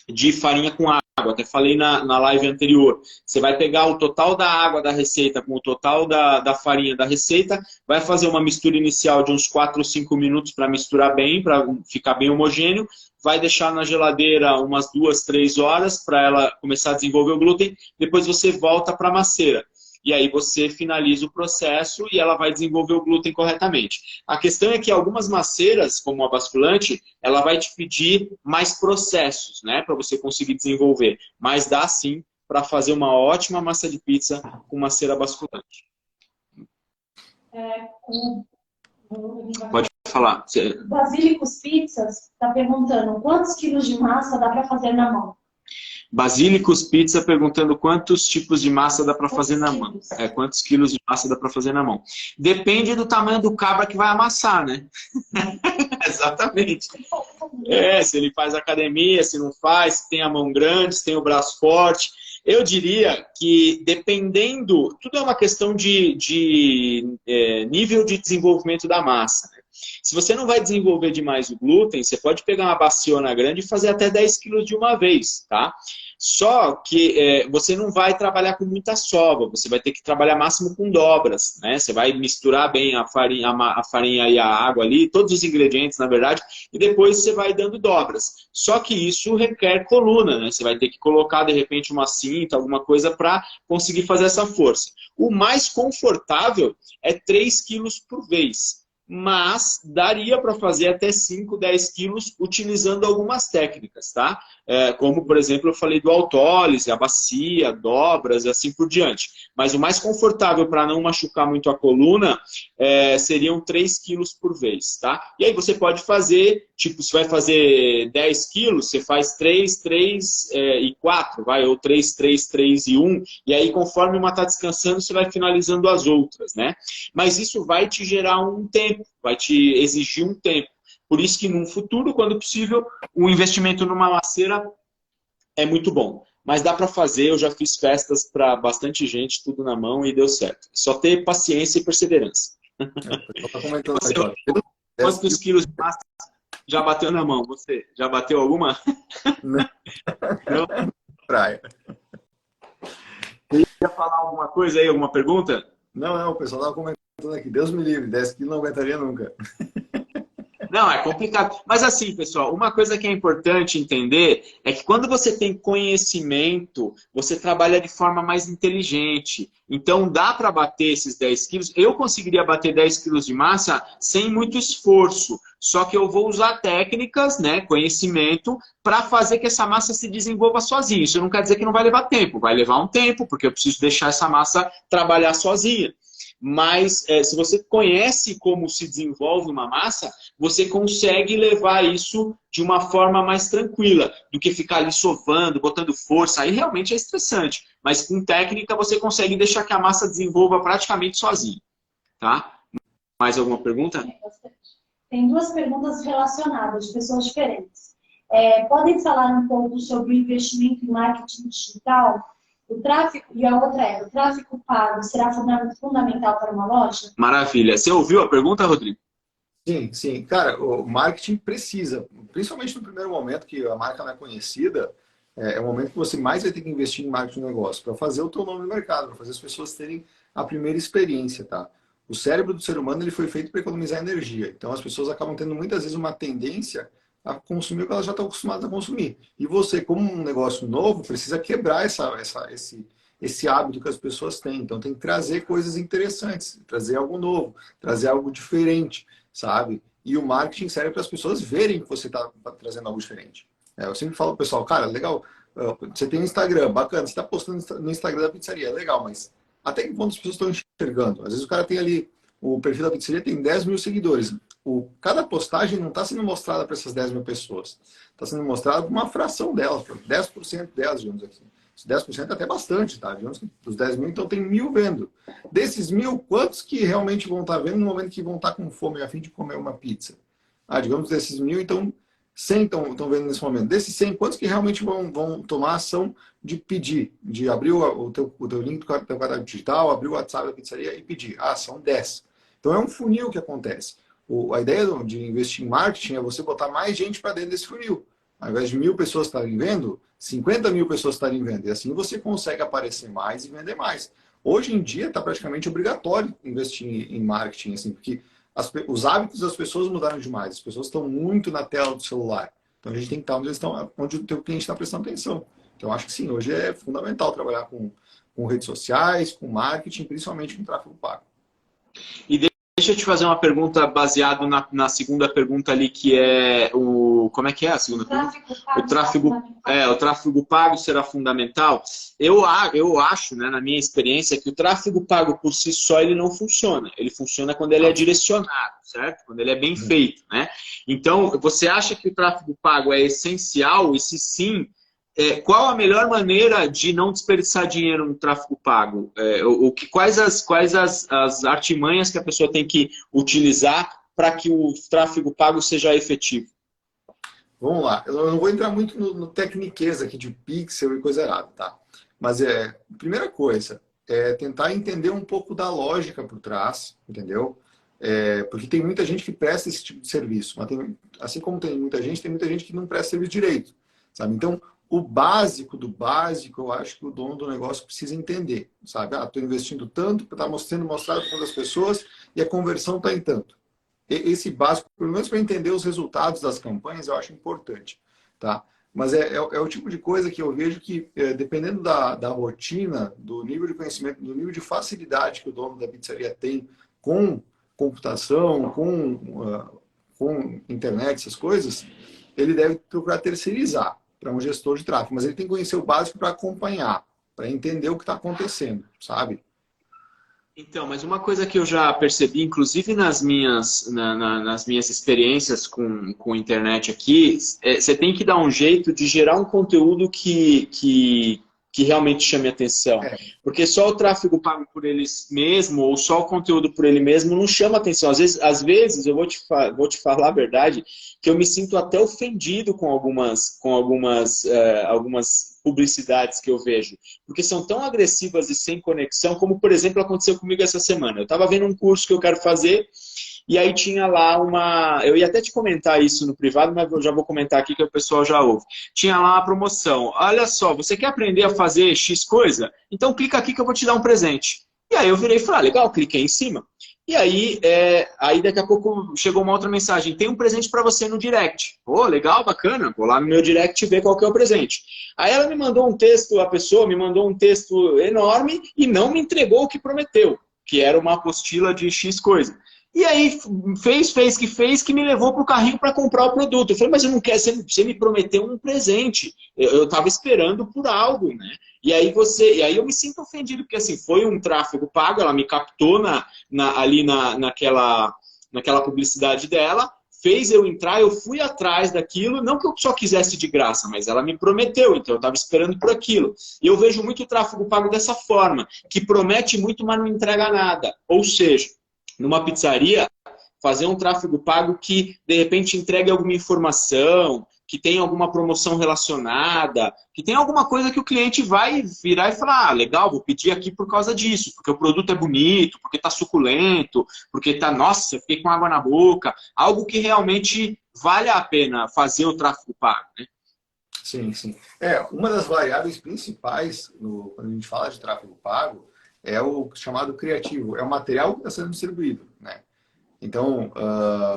de farinha com água. Até falei na live anterior. Você vai pegar o total da água da receita com o total da farinha da receita, vai fazer uma mistura inicial de uns 4 ou 5 minutos para misturar bem, para ficar bem homogêneo, vai deixar na geladeira umas 2, 3 horas para ela começar a desenvolver o glúten, depois você volta para a macera. E aí você finaliza o processo e ela vai desenvolver o glúten corretamente. A questão é que algumas maceiras, como a basculante, ela vai te pedir mais processos, né, para você conseguir desenvolver. Mas dá sim para fazer uma ótima massa de pizza com macera basculante. Pode falar. Basílicos Pizzas está perguntando quantos quilos de massa dá para fazer na mão? Basílicos Pizza perguntando quantos tipos de massa dá para fazer na mão. Quantos quilos de massa dá para fazer na mão. Depende do tamanho do cabra que vai amassar, né? Exatamente. Se ele faz academia, se não faz, se tem a mão grande, se tem o braço forte. Eu diria que dependendo, tudo é uma questão de nível de desenvolvimento da massa, né? Se você não vai desenvolver demais o glúten, você pode pegar uma baciona grande e fazer até 10 quilos de uma vez, tá? Só que você não vai trabalhar com muita sova, você vai ter que trabalhar máximo com dobras, né? Você vai misturar bem a farinha e a água ali, todos os ingredientes, na verdade, e depois você vai dando dobras. Só que isso requer coluna, né? Você vai ter que colocar, de repente, uma cinta, alguma coisa para conseguir fazer essa força. O mais confortável é 3 quilos por vez. Mas daria para fazer até 5, 10 quilos utilizando algumas técnicas, tá? Como, por exemplo, eu falei do autólise, a bacia, dobras e assim por diante. Mas o mais confortável para não machucar muito a coluna seriam 3 quilos por vez, tá? E aí você pode fazer, tipo, se vai fazer 10 quilos, você faz 3, 3 e 4, vai? Ou 3, 3, 3 e 1. E aí, conforme uma está descansando, você vai finalizando as outras, né? Mas isso vai te gerar um tempo, vai te exigir um tempo. Por isso que, num futuro, quando possível, o investimento numa macera é muito bom. Mas dá para fazer, eu já fiz festas para bastante gente, tudo na mão e deu certo. Só ter paciência e perseverança. Quantos quilos de massa já bateu na mão? Você já bateu alguma? Não. Praia. Quer falar alguma coisa aí, alguma pergunta? Não, o pessoal estava comentando aqui. Deus me livre, 10 quilos não aguentaria nunca. Não, é complicado. Mas assim, pessoal, uma coisa que é importante entender é que quando você tem conhecimento, você trabalha de forma mais inteligente. Então dá para bater esses 10 quilos. Eu conseguiria bater 10 quilos de massa sem muito esforço. Só que eu vou usar técnicas, né, conhecimento, para fazer que essa massa se desenvolva sozinha. Isso não quer dizer que não vai levar tempo. Vai levar um tempo, porque eu preciso deixar essa massa trabalhar sozinha. mas se você conhece como se desenvolve uma massa, você consegue levar isso de uma forma mais tranquila, do que ficar ali sovando, botando força, aí realmente é estressante. Mas com técnica você consegue deixar que a massa desenvolva praticamente sozinha, tá? Mais alguma pergunta? Tem duas perguntas relacionadas, de pessoas diferentes. Podem falar um pouco sobre o investimento em marketing digital? O tráfego, e a outra o tráfego pago será fundamental para uma loja? Maravilha. Você ouviu a pergunta, Rodrigo? Sim, sim. Cara, o marketing precisa, principalmente no primeiro momento que a marca não é conhecida, é o momento que você mais vai ter que investir em marketing no negócio, para fazer o teu nome no mercado, para fazer as pessoas terem a primeira experiência, tá? O cérebro do ser humano ele foi feito para economizar energia. Então as pessoas acabam tendo muitas vezes uma tendência a consumir o que elas já estão acostumadas a consumir. E você, como um negócio novo, precisa quebrar esse hábito que as pessoas têm. Então tem que trazer coisas interessantes, trazer algo novo, trazer algo diferente, sabe? E o marketing serve para as pessoas verem que você está trazendo algo diferente. Eu sempre falo pro pessoal, cara, legal, você tem um Instagram, bacana, você está postando no Instagram da pizzaria, legal, mas até que ponto as pessoas estão enxergando? Às vezes o cara tem ali, o perfil da pizzaria tem 10 mil seguidores. Cada postagem não está sendo mostrada para essas 10 mil pessoas. Está sendo mostrada para uma fração delas, para 10% delas, digamos assim. 10% é até bastante, tá? Digamos que dos 10 mil, então tem 1.000 vendo. Desses 1.000, quantos que realmente vão estar vendo no momento que vão estar com fome e a fim de comer uma pizza? Digamos desses 1.000, então 100 estão vendo nesse momento. Desses 100, quantos que realmente vão tomar a ação de pedir, de abrir o teu link do teu cadastro digital, abrir o WhatsApp da pizzaria e pedir? São 10. Então é um funil que acontece. A ideia de investir em marketing é você botar mais gente para dentro desse funil. Ao invés de 1.000 pessoas estarem vendo, 50 mil pessoas estarem vendo. E assim você consegue aparecer mais e vender mais. Hoje em dia está praticamente obrigatório investir em marketing, assim, porque os hábitos das pessoas mudaram demais. As pessoas estão muito na tela do celular. Então a gente tem que estar onde o teu cliente está prestando atenção. Então acho que sim, hoje é fundamental trabalhar com redes sociais, com marketing, principalmente com tráfego pago. E deixa eu te fazer uma pergunta baseada na segunda pergunta ali, que é como é que é a segunda pergunta? O tráfego pago será fundamental? Eu acho, né, na minha experiência, que o tráfego pago por si só ele não funciona. Ele funciona quando ele é direcionado, certo? Quando ele é bem feito, né? Então, você acha que o tráfego pago é essencial? E se sim, qual a melhor maneira de não desperdiçar dinheiro no tráfego pago? Quais as artimanhas que a pessoa tem que utilizar para que o tráfego pago seja efetivo? Vamos lá. Eu não vou entrar muito no tecniquez aqui de pixel e coisa errada, tá? Mas primeira coisa, tentar entender um pouco da lógica por trás, entendeu? Porque tem muita gente que presta esse tipo de serviço, mas assim como tem muita gente que não presta serviço direito, sabe? Então, o básico do básico, eu acho que o dono do negócio precisa entender, sabe? Estou investindo tanto, está sendo mostrado para tantas pessoas e a conversão está em tanto. Esse básico, pelo menos para entender os resultados das campanhas, eu acho importante, tá? Mas é o tipo de coisa que eu vejo que, dependendo da rotina, do nível de conhecimento, do nível de facilidade que o dono da pizzaria tem com computação, com internet, essas coisas, ele deve procurar terceirizar para um gestor de tráfego, mas ele tem que conhecer o básico para acompanhar, para entender o que está acontecendo, sabe? Então, mas uma coisa que eu já percebi, inclusive nas minhas experiências com internet aqui, você tem que dar um jeito de gerar um conteúdo que realmente chame atenção. Porque só o tráfego pago por eles mesmo, ou só o conteúdo por ele mesmo, não chama atenção. Às vezes eu vou te falar a verdade, que eu me sinto até ofendido com algumas publicidades que eu vejo. Porque são tão agressivas e sem conexão, como, por exemplo, aconteceu comigo essa semana. Eu estava vendo um curso que eu quero fazer, e aí tinha lá eu ia até te comentar isso no privado, mas eu já vou comentar aqui que o pessoal já ouve. Tinha lá uma promoção. Olha só, você quer aprender a fazer X coisa? Então clica aqui que eu vou te dar um presente. E aí eu virei e falei, legal, cliquei em cima. E aí, daqui a pouco chegou uma outra mensagem. Tem um presente para você no direct. Legal, bacana. Vou lá no meu direct ver qual que é o presente. Aí ela me mandou um texto, a pessoa me mandou um texto enorme e não me entregou o que prometeu, que era uma apostila de X coisa. E aí fez que me levou para o carrinho para comprar o produto. Eu falei, mas eu não quero, você me prometeu um presente. Eu estava esperando por algo, né? E aí eu me sinto ofendido, porque assim, foi um tráfego pago, ela me captou naquela publicidade dela, fez eu entrar, eu fui atrás daquilo, não que eu só quisesse de graça, mas ela me prometeu, então eu estava esperando por aquilo. E eu vejo muito o tráfego pago dessa forma, que promete muito, mas não entrega nada. Ou seja, numa pizzaria, fazer um tráfego pago que, de repente, entregue alguma informação, que tenha alguma promoção relacionada, que tenha alguma coisa que o cliente vai virar e falar, ah, legal, vou pedir aqui por causa disso, porque o produto é bonito, porque está suculento, porque está, nossa, fiquei com água na boca. Algo que realmente vale a pena fazer o tráfego pago, né? Sim, sim. Uma das variáveis principais quando a gente fala de tráfego pago é o chamado criativo, é o material que está sendo distribuído, né? Então,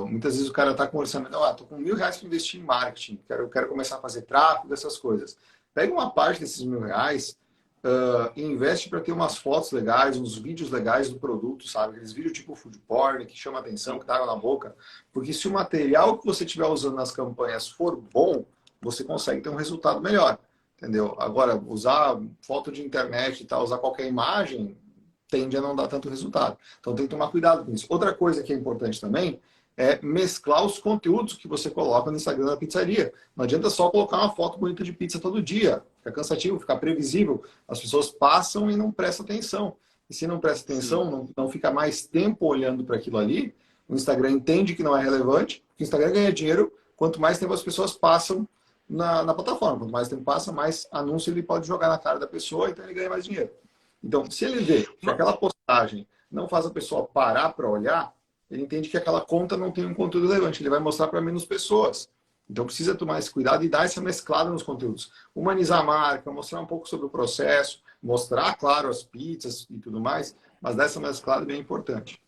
muitas vezes o cara está com orçamento, estou com R$1.000 para investir em marketing, quero começar a fazer tráfego, essas coisas. Pega uma parte desses R$1.000 e investe para ter umas fotos legais, uns vídeos legais do produto, sabe? Aqueles vídeos tipo food porn, que chama atenção, que dá água na boca. Porque se o material que você estiver usando nas campanhas for bom, você consegue ter um resultado melhor, entendeu? Agora, usar foto de internet e tal, usar qualquer imagem, tende a não dar tanto resultado. Então tem que tomar cuidado com isso. Outra coisa que é importante também é mesclar os conteúdos que você coloca no Instagram da pizzaria. Não adianta só colocar uma foto bonita de pizza todo dia. Fica cansativo, fica previsível. As pessoas passam e não prestam atenção. E se não presta atenção, não fica mais tempo olhando para aquilo ali, o Instagram entende que não é relevante, o Instagram ganha dinheiro, quanto mais tempo as pessoas passam na plataforma. Quanto mais tempo passa, mais anúncio ele pode jogar na cara da pessoa, então ele ganha mais dinheiro. Então, se ele vê que aquela postagem não faz a pessoa parar para olhar, ele entende que aquela conta não tem um conteúdo relevante. Ele vai mostrar para menos pessoas. Então, precisa tomar esse cuidado e dar essa mesclada nos conteúdos. Humanizar a marca, mostrar um pouco sobre o processo, mostrar, claro, as pizzas e tudo mais, mas dar essa mesclada é bem importante.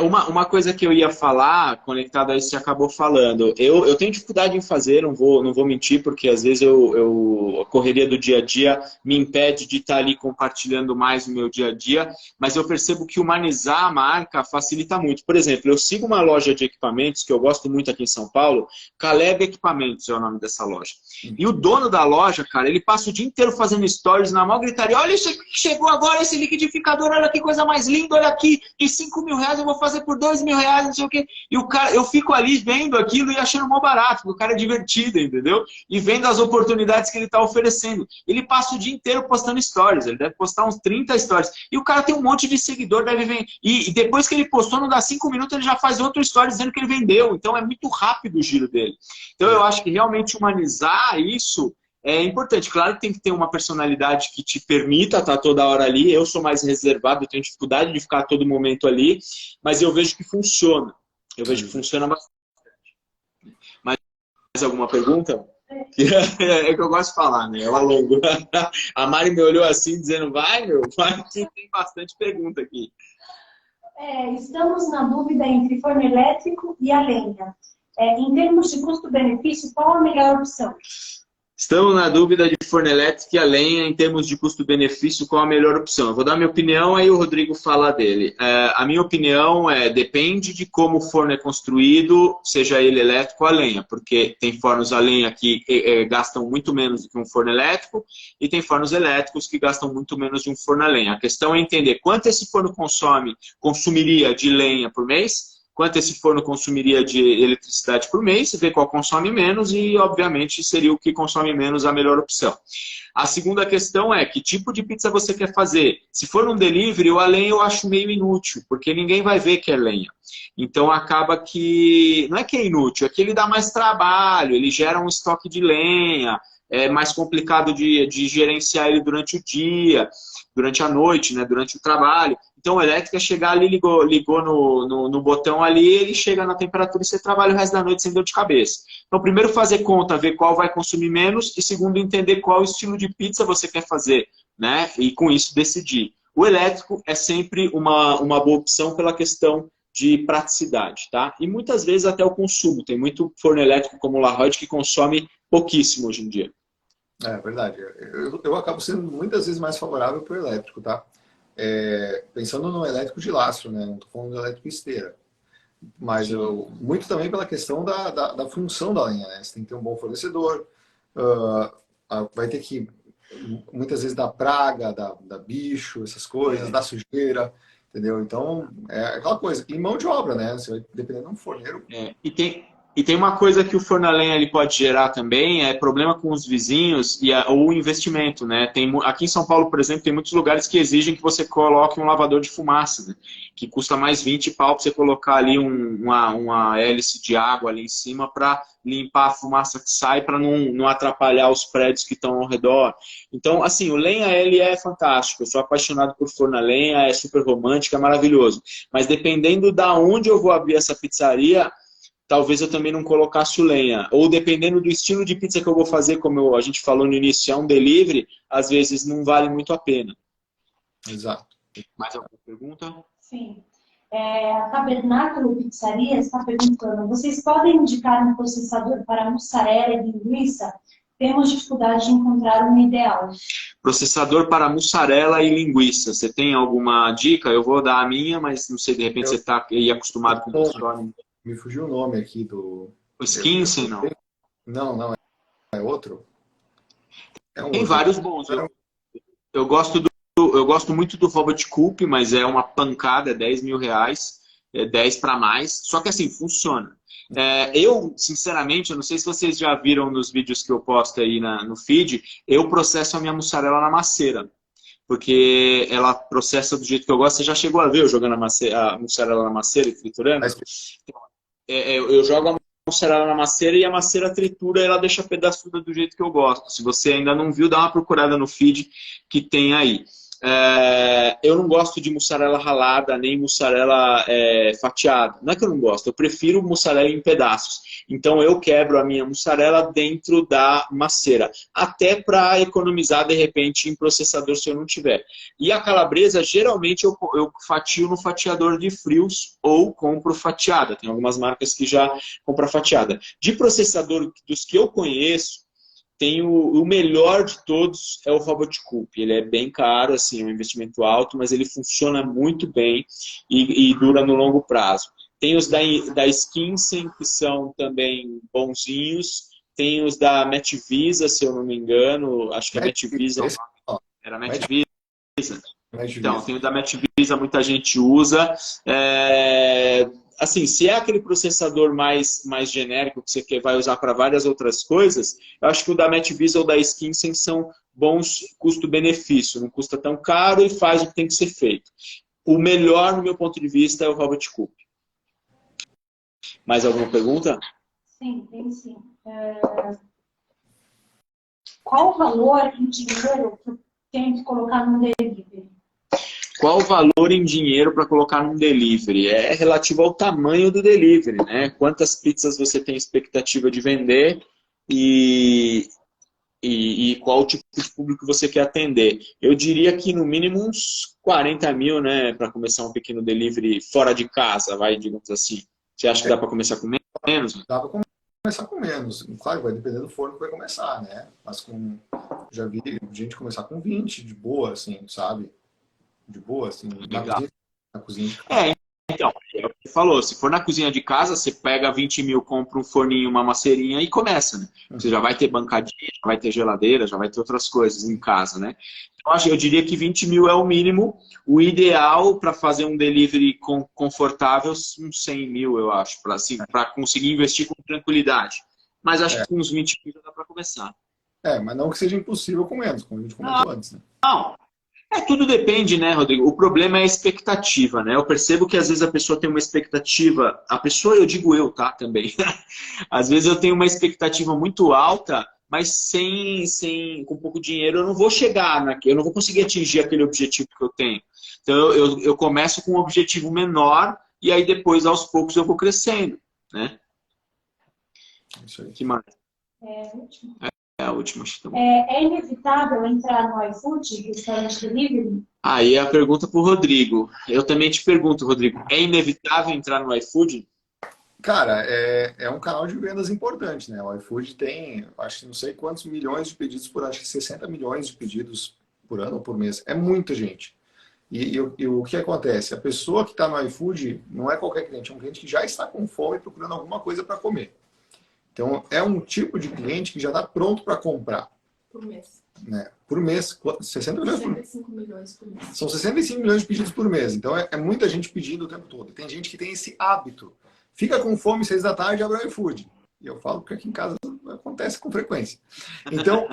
Uma coisa que eu ia falar, conectado a isso que você acabou falando, eu tenho dificuldade em fazer, não vou mentir, porque às vezes a correria do dia a dia me impede de estar ali compartilhando mais o meu dia a dia, mas eu percebo que humanizar a marca facilita muito. Por exemplo, eu sigo uma loja de equipamentos que eu gosto muito aqui em São Paulo, Caleb Equipamentos é o nome dessa loja. E o dono da loja, cara, ele passa o dia inteiro fazendo stories na maior gritaria, olha isso aqui que chegou agora, esse liquidificador, olha que coisa mais linda, olha aqui, de R$5.000 eu vou fazer por R$2.000, não sei o quê. E o cara, eu fico ali vendo aquilo e achando mó barato, porque o cara é divertido, entendeu? E vendo as oportunidades que ele está oferecendo. Ele passa o dia inteiro postando stories, ele deve postar uns 30 stories. E o cara tem um monte de seguidor, deve vender. E depois que ele postou, não dá 5 minutos, ele já faz outro story dizendo que ele vendeu. Então é muito rápido o giro dele. Então eu acho que realmente humanizar isso é importante. Claro que tem que ter uma personalidade que te permita estar toda hora ali. Eu sou mais reservado, eu tenho dificuldade de ficar a todo momento ali, mas eu vejo que funciona. Eu vejo que funciona bastante. Mais alguma pergunta? É que eu gosto de falar, né? Eu alongo. A Mari me olhou assim, dizendo, vai, que tem bastante pergunta aqui. Estamos na dúvida entre forno elétrico e a lenha. Em termos de custo-benefício, qual a melhor opção? Estamos na dúvida de forno elétrico e a lenha em termos de custo-benefício, qual a melhor opção? Eu vou dar minha opinião, aí o Rodrigo fala dele. A minha opinião depende de como o forno é construído, seja ele elétrico ou a lenha, porque tem fornos a lenha que gastam muito menos do que um forno elétrico e tem fornos elétricos que gastam muito menos de um forno a lenha. A questão é entender quanto esse forno consumiria de lenha por mês, quanto esse forno consumiria de eletricidade por mês, ver qual consome menos e, obviamente, seria o que consome menos a melhor opção. A segunda questão é que tipo de pizza você quer fazer. Se for um delivery, a lenha eu acho meio inútil, porque ninguém vai ver que é lenha. Então acaba que, não é que é inútil, é que ele dá mais trabalho, ele gera um estoque de lenha, é mais complicado de gerenciar ele durante o dia, durante a noite, né, durante o trabalho. Então, o elétrico é chegar ali, ligou no botão ali, ele chega na temperatura e você trabalha o resto da noite sem dor de cabeça. Então, primeiro fazer conta, ver qual vai consumir menos e segundo entender qual estilo de pizza você quer fazer, né? E com isso decidir. O elétrico é sempre uma boa opção pela questão de praticidade, tá? E muitas vezes até o consumo. Tem muito forno elétrico como o Laroide que consome pouquíssimo hoje em dia. É verdade. Eu acabo sendo muitas vezes mais favorável para o elétrico, tá? pensando no elétrico de lastro, né? Não estou falando do elétrico esteira. Mas muito também pela questão da função da lenha, né? Você tem que ter um bom fornecedor, vai ter que, muitas vezes, dar praga, da bicho, essas coisas, da sujeira, entendeu? Então, é aquela coisa. E mão de obra, né? Você vai dependendo de um forneiro. E tem uma coisa que o forno a lenha ele pode gerar também, é problema com os vizinhos ou o investimento, né? Aqui em São Paulo, por exemplo, tem muitos lugares que exigem que você coloque um lavador de fumaça, né? Que custa mais 20 pau para você colocar ali uma hélice de água ali em cima para limpar a fumaça que sai para não atrapalhar os prédios que estão ao redor. Então, assim, o lenha ele é fantástico. Eu sou apaixonado por forno a lenha, é super romântico, é maravilhoso. Mas dependendo da onde eu vou abrir essa pizzaria, talvez eu também não colocasse o lenha. Ou dependendo do estilo de pizza que eu vou fazer, como a gente falou no início, é um delivery, às vezes não vale muito a pena. Exato. Mais alguma pergunta? Sim. A Tabernáculo Pizzaria está perguntando, vocês podem indicar um processador para mussarela e linguiça? Temos dificuldade de encontrar um ideal. Processador para mussarela e linguiça. Você tem alguma dica? Eu vou dar a minha, mas não sei, de repente você está aí acostumado com o Storm. Me fugiu o nome aqui do... O Skinsen, não? Não, é outro? Tem outro. Vários bons. Eu gosto muito do Robot Coupe, mas é uma pancada, é 10 mil reais, é 10 para mais. Só que assim, funciona. Eu, sinceramente, eu não sei se vocês já viram nos vídeos que eu posto aí no feed, eu processo a minha mussarela na masseira. Porque ela processa do jeito que eu gosto. Você já chegou a ver eu jogando a mussarela na masseira e triturando? Eu jogo a mussarela na masseira e a masseira tritura e ela deixa pedaçuda do jeito que eu gosto. Se você ainda não viu, dá uma procurada no feed que tem aí. Eu não gosto de mussarela ralada, nem mussarela fatiada. Não é que eu não gosto, eu prefiro mussarela em pedaços. Então eu quebro a minha mussarela dentro da masseira. Até para economizar, de repente, em processador se eu não tiver. E a calabresa, geralmente, eu fatio no fatiador de frios ou compro fatiada. Tem algumas marcas que já compram fatiada. De processador dos que eu conheço, tem o melhor de todos é o Robot Coupe. Ele é bem caro, assim, é um investimento alto, mas ele funciona muito bem e dura no longo prazo. Tem os da Skinsen, que são também bonzinhos. Tem os da Metvisa, se eu não me engano. Acho que é Metvisa. Era Metvisa. Então, tem o da Metvisa, muita gente usa. Assim, se é aquele processador mais genérico que você vai usar para várias outras coisas, eu acho que o da Metvisa ou da Skinsen são bons custo-benefício. Não custa tão caro e faz o que tem que ser feito. O melhor, no meu ponto de vista, é o Robot Coupe. Mais alguma pergunta? Sim, tem sim. Qual o valor em dinheiro que eu tenho que colocar no delivery? Qual o valor em dinheiro para colocar num delivery? É relativo ao tamanho do delivery, né? Quantas pizzas você tem expectativa de vender e qual tipo de público você quer atender. Eu diria que no mínimo uns 40 mil, né? Para começar um pequeno delivery fora de casa, digamos assim. Você acha que dá para começar com menos? Dá para começar com menos. Claro, vai depender do forno que vai começar, né? Mas já vi gente começar com 20, de boa, assim, sabe? De boa, assim, na cozinha de casa. Então, é o que você falou, se for na cozinha de casa, você pega 20 mil, compra um forninho, uma maceirinha e começa, né? Você já vai ter bancadinha, já vai ter geladeira, já vai ter outras coisas em casa, né? Então, eu diria que 20 mil é o mínimo. O ideal para fazer um delivery confortável, uns 100 mil, eu acho, para conseguir investir com tranquilidade. Mas acho que com uns 20 mil já dá para começar. Mas não que seja impossível com menos, como a gente comentou antes, né? Não. Tudo depende, né, Rodrigo? O problema é a expectativa, né? Eu percebo que às vezes a pessoa tem uma expectativa... A pessoa, eu digo eu, tá? Também. Às vezes eu tenho uma expectativa muito alta, mas com pouco dinheiro eu não vou chegar eu não vou conseguir atingir aquele objetivo que eu tenho. Então eu começo com um objetivo menor e aí depois, aos poucos, eu vou crescendo, né? Isso aí. Que mais? Último. É a última. É inevitável entrar no iFood, restaurante delivery? Aí é a pergunta para o Rodrigo. Eu também te pergunto, Rodrigo, é inevitável entrar no iFood? Cara, é um canal de vendas importante, né? O iFood tem, acho que não sei quantos milhões de pedidos por ano, acho que 60 milhões de pedidos por ano ou por mês. É muita gente. E o que acontece? A pessoa que está no iFood não é qualquer cliente, é um cliente que já está com fome procurando alguma coisa para comer. Então, é um tipo de cliente que já está pronto para comprar. Por mês. Né? Por mês, 60 milhões por mês. 65 milhões por mês. São 65 milhões de pedidos por mês. Então, é muita gente pedindo o tempo todo. Tem gente que tem esse hábito. Fica com fome 6 da tarde e abre o iFood. E eu falo porque aqui em casa acontece com frequência. Então,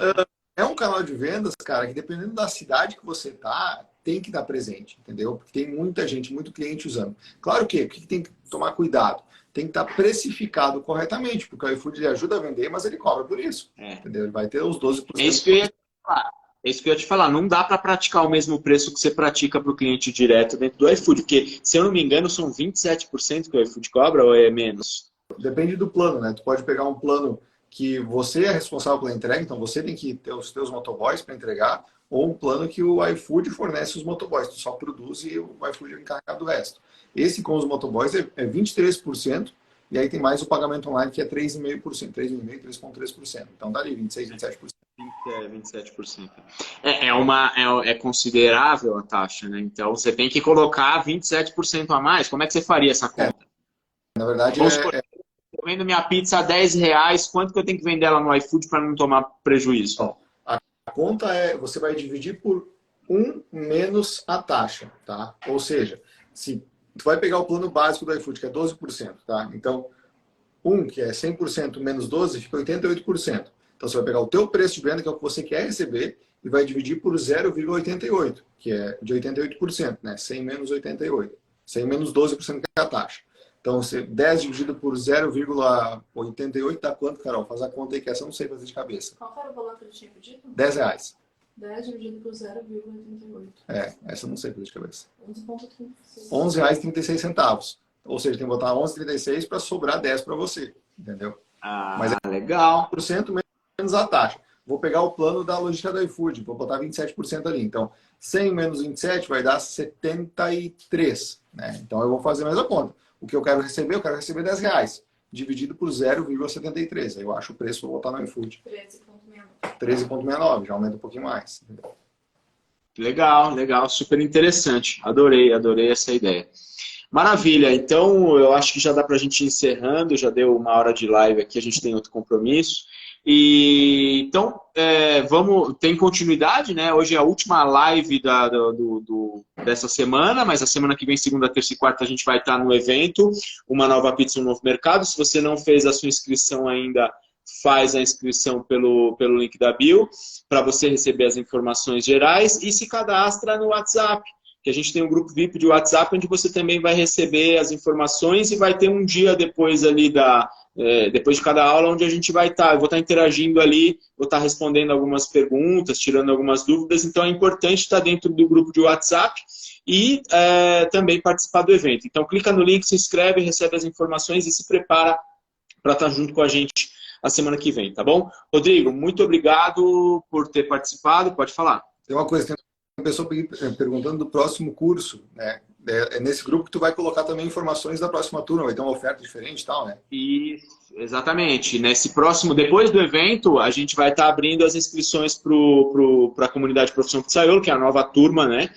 é um canal de vendas, cara, que dependendo da cidade que você tá, tem que estar presente, entendeu? Porque tem muita gente, muito cliente usando. Claro que o que tem que tomar cuidado? Tem que estar precificado corretamente, porque o iFood ele ajuda a vender, mas ele cobra por isso. Entendeu? Ele vai ter os 12%. É isso que eu ia te falar. É isso que eu ia te falar. Não dá para praticar o mesmo preço que você pratica para o cliente direto dentro do iFood, porque, se eu não me engano, são 27% que o iFood cobra ou é menos? Depende do plano, né? Tu pode pegar um plano que você é responsável pela entrega, então você tem que ter os teus motoboys para entregar, ou um plano que o iFood fornece os motoboys, tu só produz e o iFood é encarregado do resto. Esse com os motoboys é 23%, e aí tem mais o pagamento online que é 3,5%, 3,5%, 3,3%. Então dá ali 26%, 27%. 27%. É considerável a taxa, né? Então você tem que colocar 27% a mais. Como é que você faria essa conta? Na verdade, eu vendo minha pizza a R$10, quanto que eu tenho que vender ela no iFood para não tomar prejuízo? Então, a conta você vai dividir por 1 menos a taxa, tá? Ou seja, se tu vai pegar o plano básico do iFood, que é 12%, tá? Então, 1, que é 100% menos 12, fica 88%. Então, você vai pegar o teu preço de venda, que é o que você quer receber, e vai dividir por 0,88, que é de 88%, né? 100 menos 88. 100 menos 12% que é a taxa. Então, 10 dividido por 0,88 dá quanto, Carol? Faz a conta aí, que essa eu não sei fazer de cabeça. Qual era o valor que ele tinha pedido? R$10. 10 dividido por 0,88. Essa eu não sei fazer de cabeça. 11,36. R$11,36. Ou seja, tem que botar 11,36 para sobrar 10 para você, entendeu? Mas é legal. 1% menos a taxa. Vou pegar o plano da logística do iFood, vou botar 27% ali. Então, 100 menos 27 vai dar 73, né? Então, eu vou fazer a mesma conta. O que eu quero receber R$10, dividido por 0,73. Aí eu acho o preço, vou botar no iFood. 13,69. 13,69, já aumenta um pouquinho mais. Legal, legal, super interessante. Adorei essa ideia. Maravilha, então eu acho que já dá para a gente ir encerrando, já deu 1 hora de live aqui, a gente tem outro compromisso. E então, tem continuidade, né? Hoje é a última live dessa semana, mas a semana que vem, segunda, terça e quarta, a gente vai estar no evento, Uma Nova Pizza, um Novo Mercado. Se você não fez a sua inscrição ainda, faz a inscrição pelo link da bio, para você receber as informações gerais e se cadastra no WhatsApp, que a gente tem um grupo VIP de WhatsApp, onde você também vai receber as informações e vai ter um dia depois ali depois de cada aula, onde a gente vai estar. Eu vou estar interagindo ali, vou estar respondendo algumas perguntas, tirando algumas dúvidas. Então é importante estar dentro do grupo de WhatsApp e também participar do evento. Então clica no link, se inscreve, recebe as informações e se prepara para estar junto com a gente a semana que vem, tá bom? Rodrigo, muito obrigado por ter participado. Pode falar. Tem uma coisa, tem uma pessoa perguntando do próximo curso, né? É nesse grupo que tu vai colocar também informações da próxima turma, vai ter uma oferta diferente e tal, né? Isso, exatamente. Depois do evento, a gente vai estar abrindo as inscrições para a comunidade Profissão Pizzaiolo, que é a nova turma, né,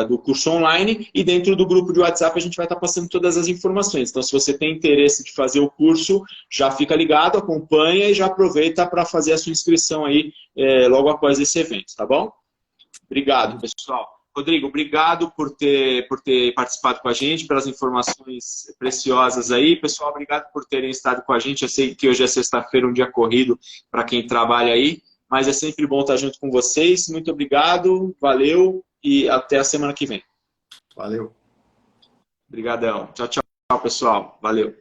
do curso online, e dentro do grupo de WhatsApp a gente vai estar passando todas as informações. Então, se você tem interesse de fazer o curso, já fica ligado, acompanha e já aproveita para fazer a sua inscrição aí logo após esse evento, tá bom? Obrigado, pessoal. Rodrigo, obrigado por ter participado com a gente, pelas informações preciosas aí. Pessoal, obrigado por terem estado com a gente. Eu sei que hoje é sexta-feira, um dia corrido para quem trabalha aí, mas é sempre bom estar junto com vocês. Muito obrigado, valeu e até a semana que vem. Valeu. Obrigadão. Tchau, tchau, pessoal. Valeu.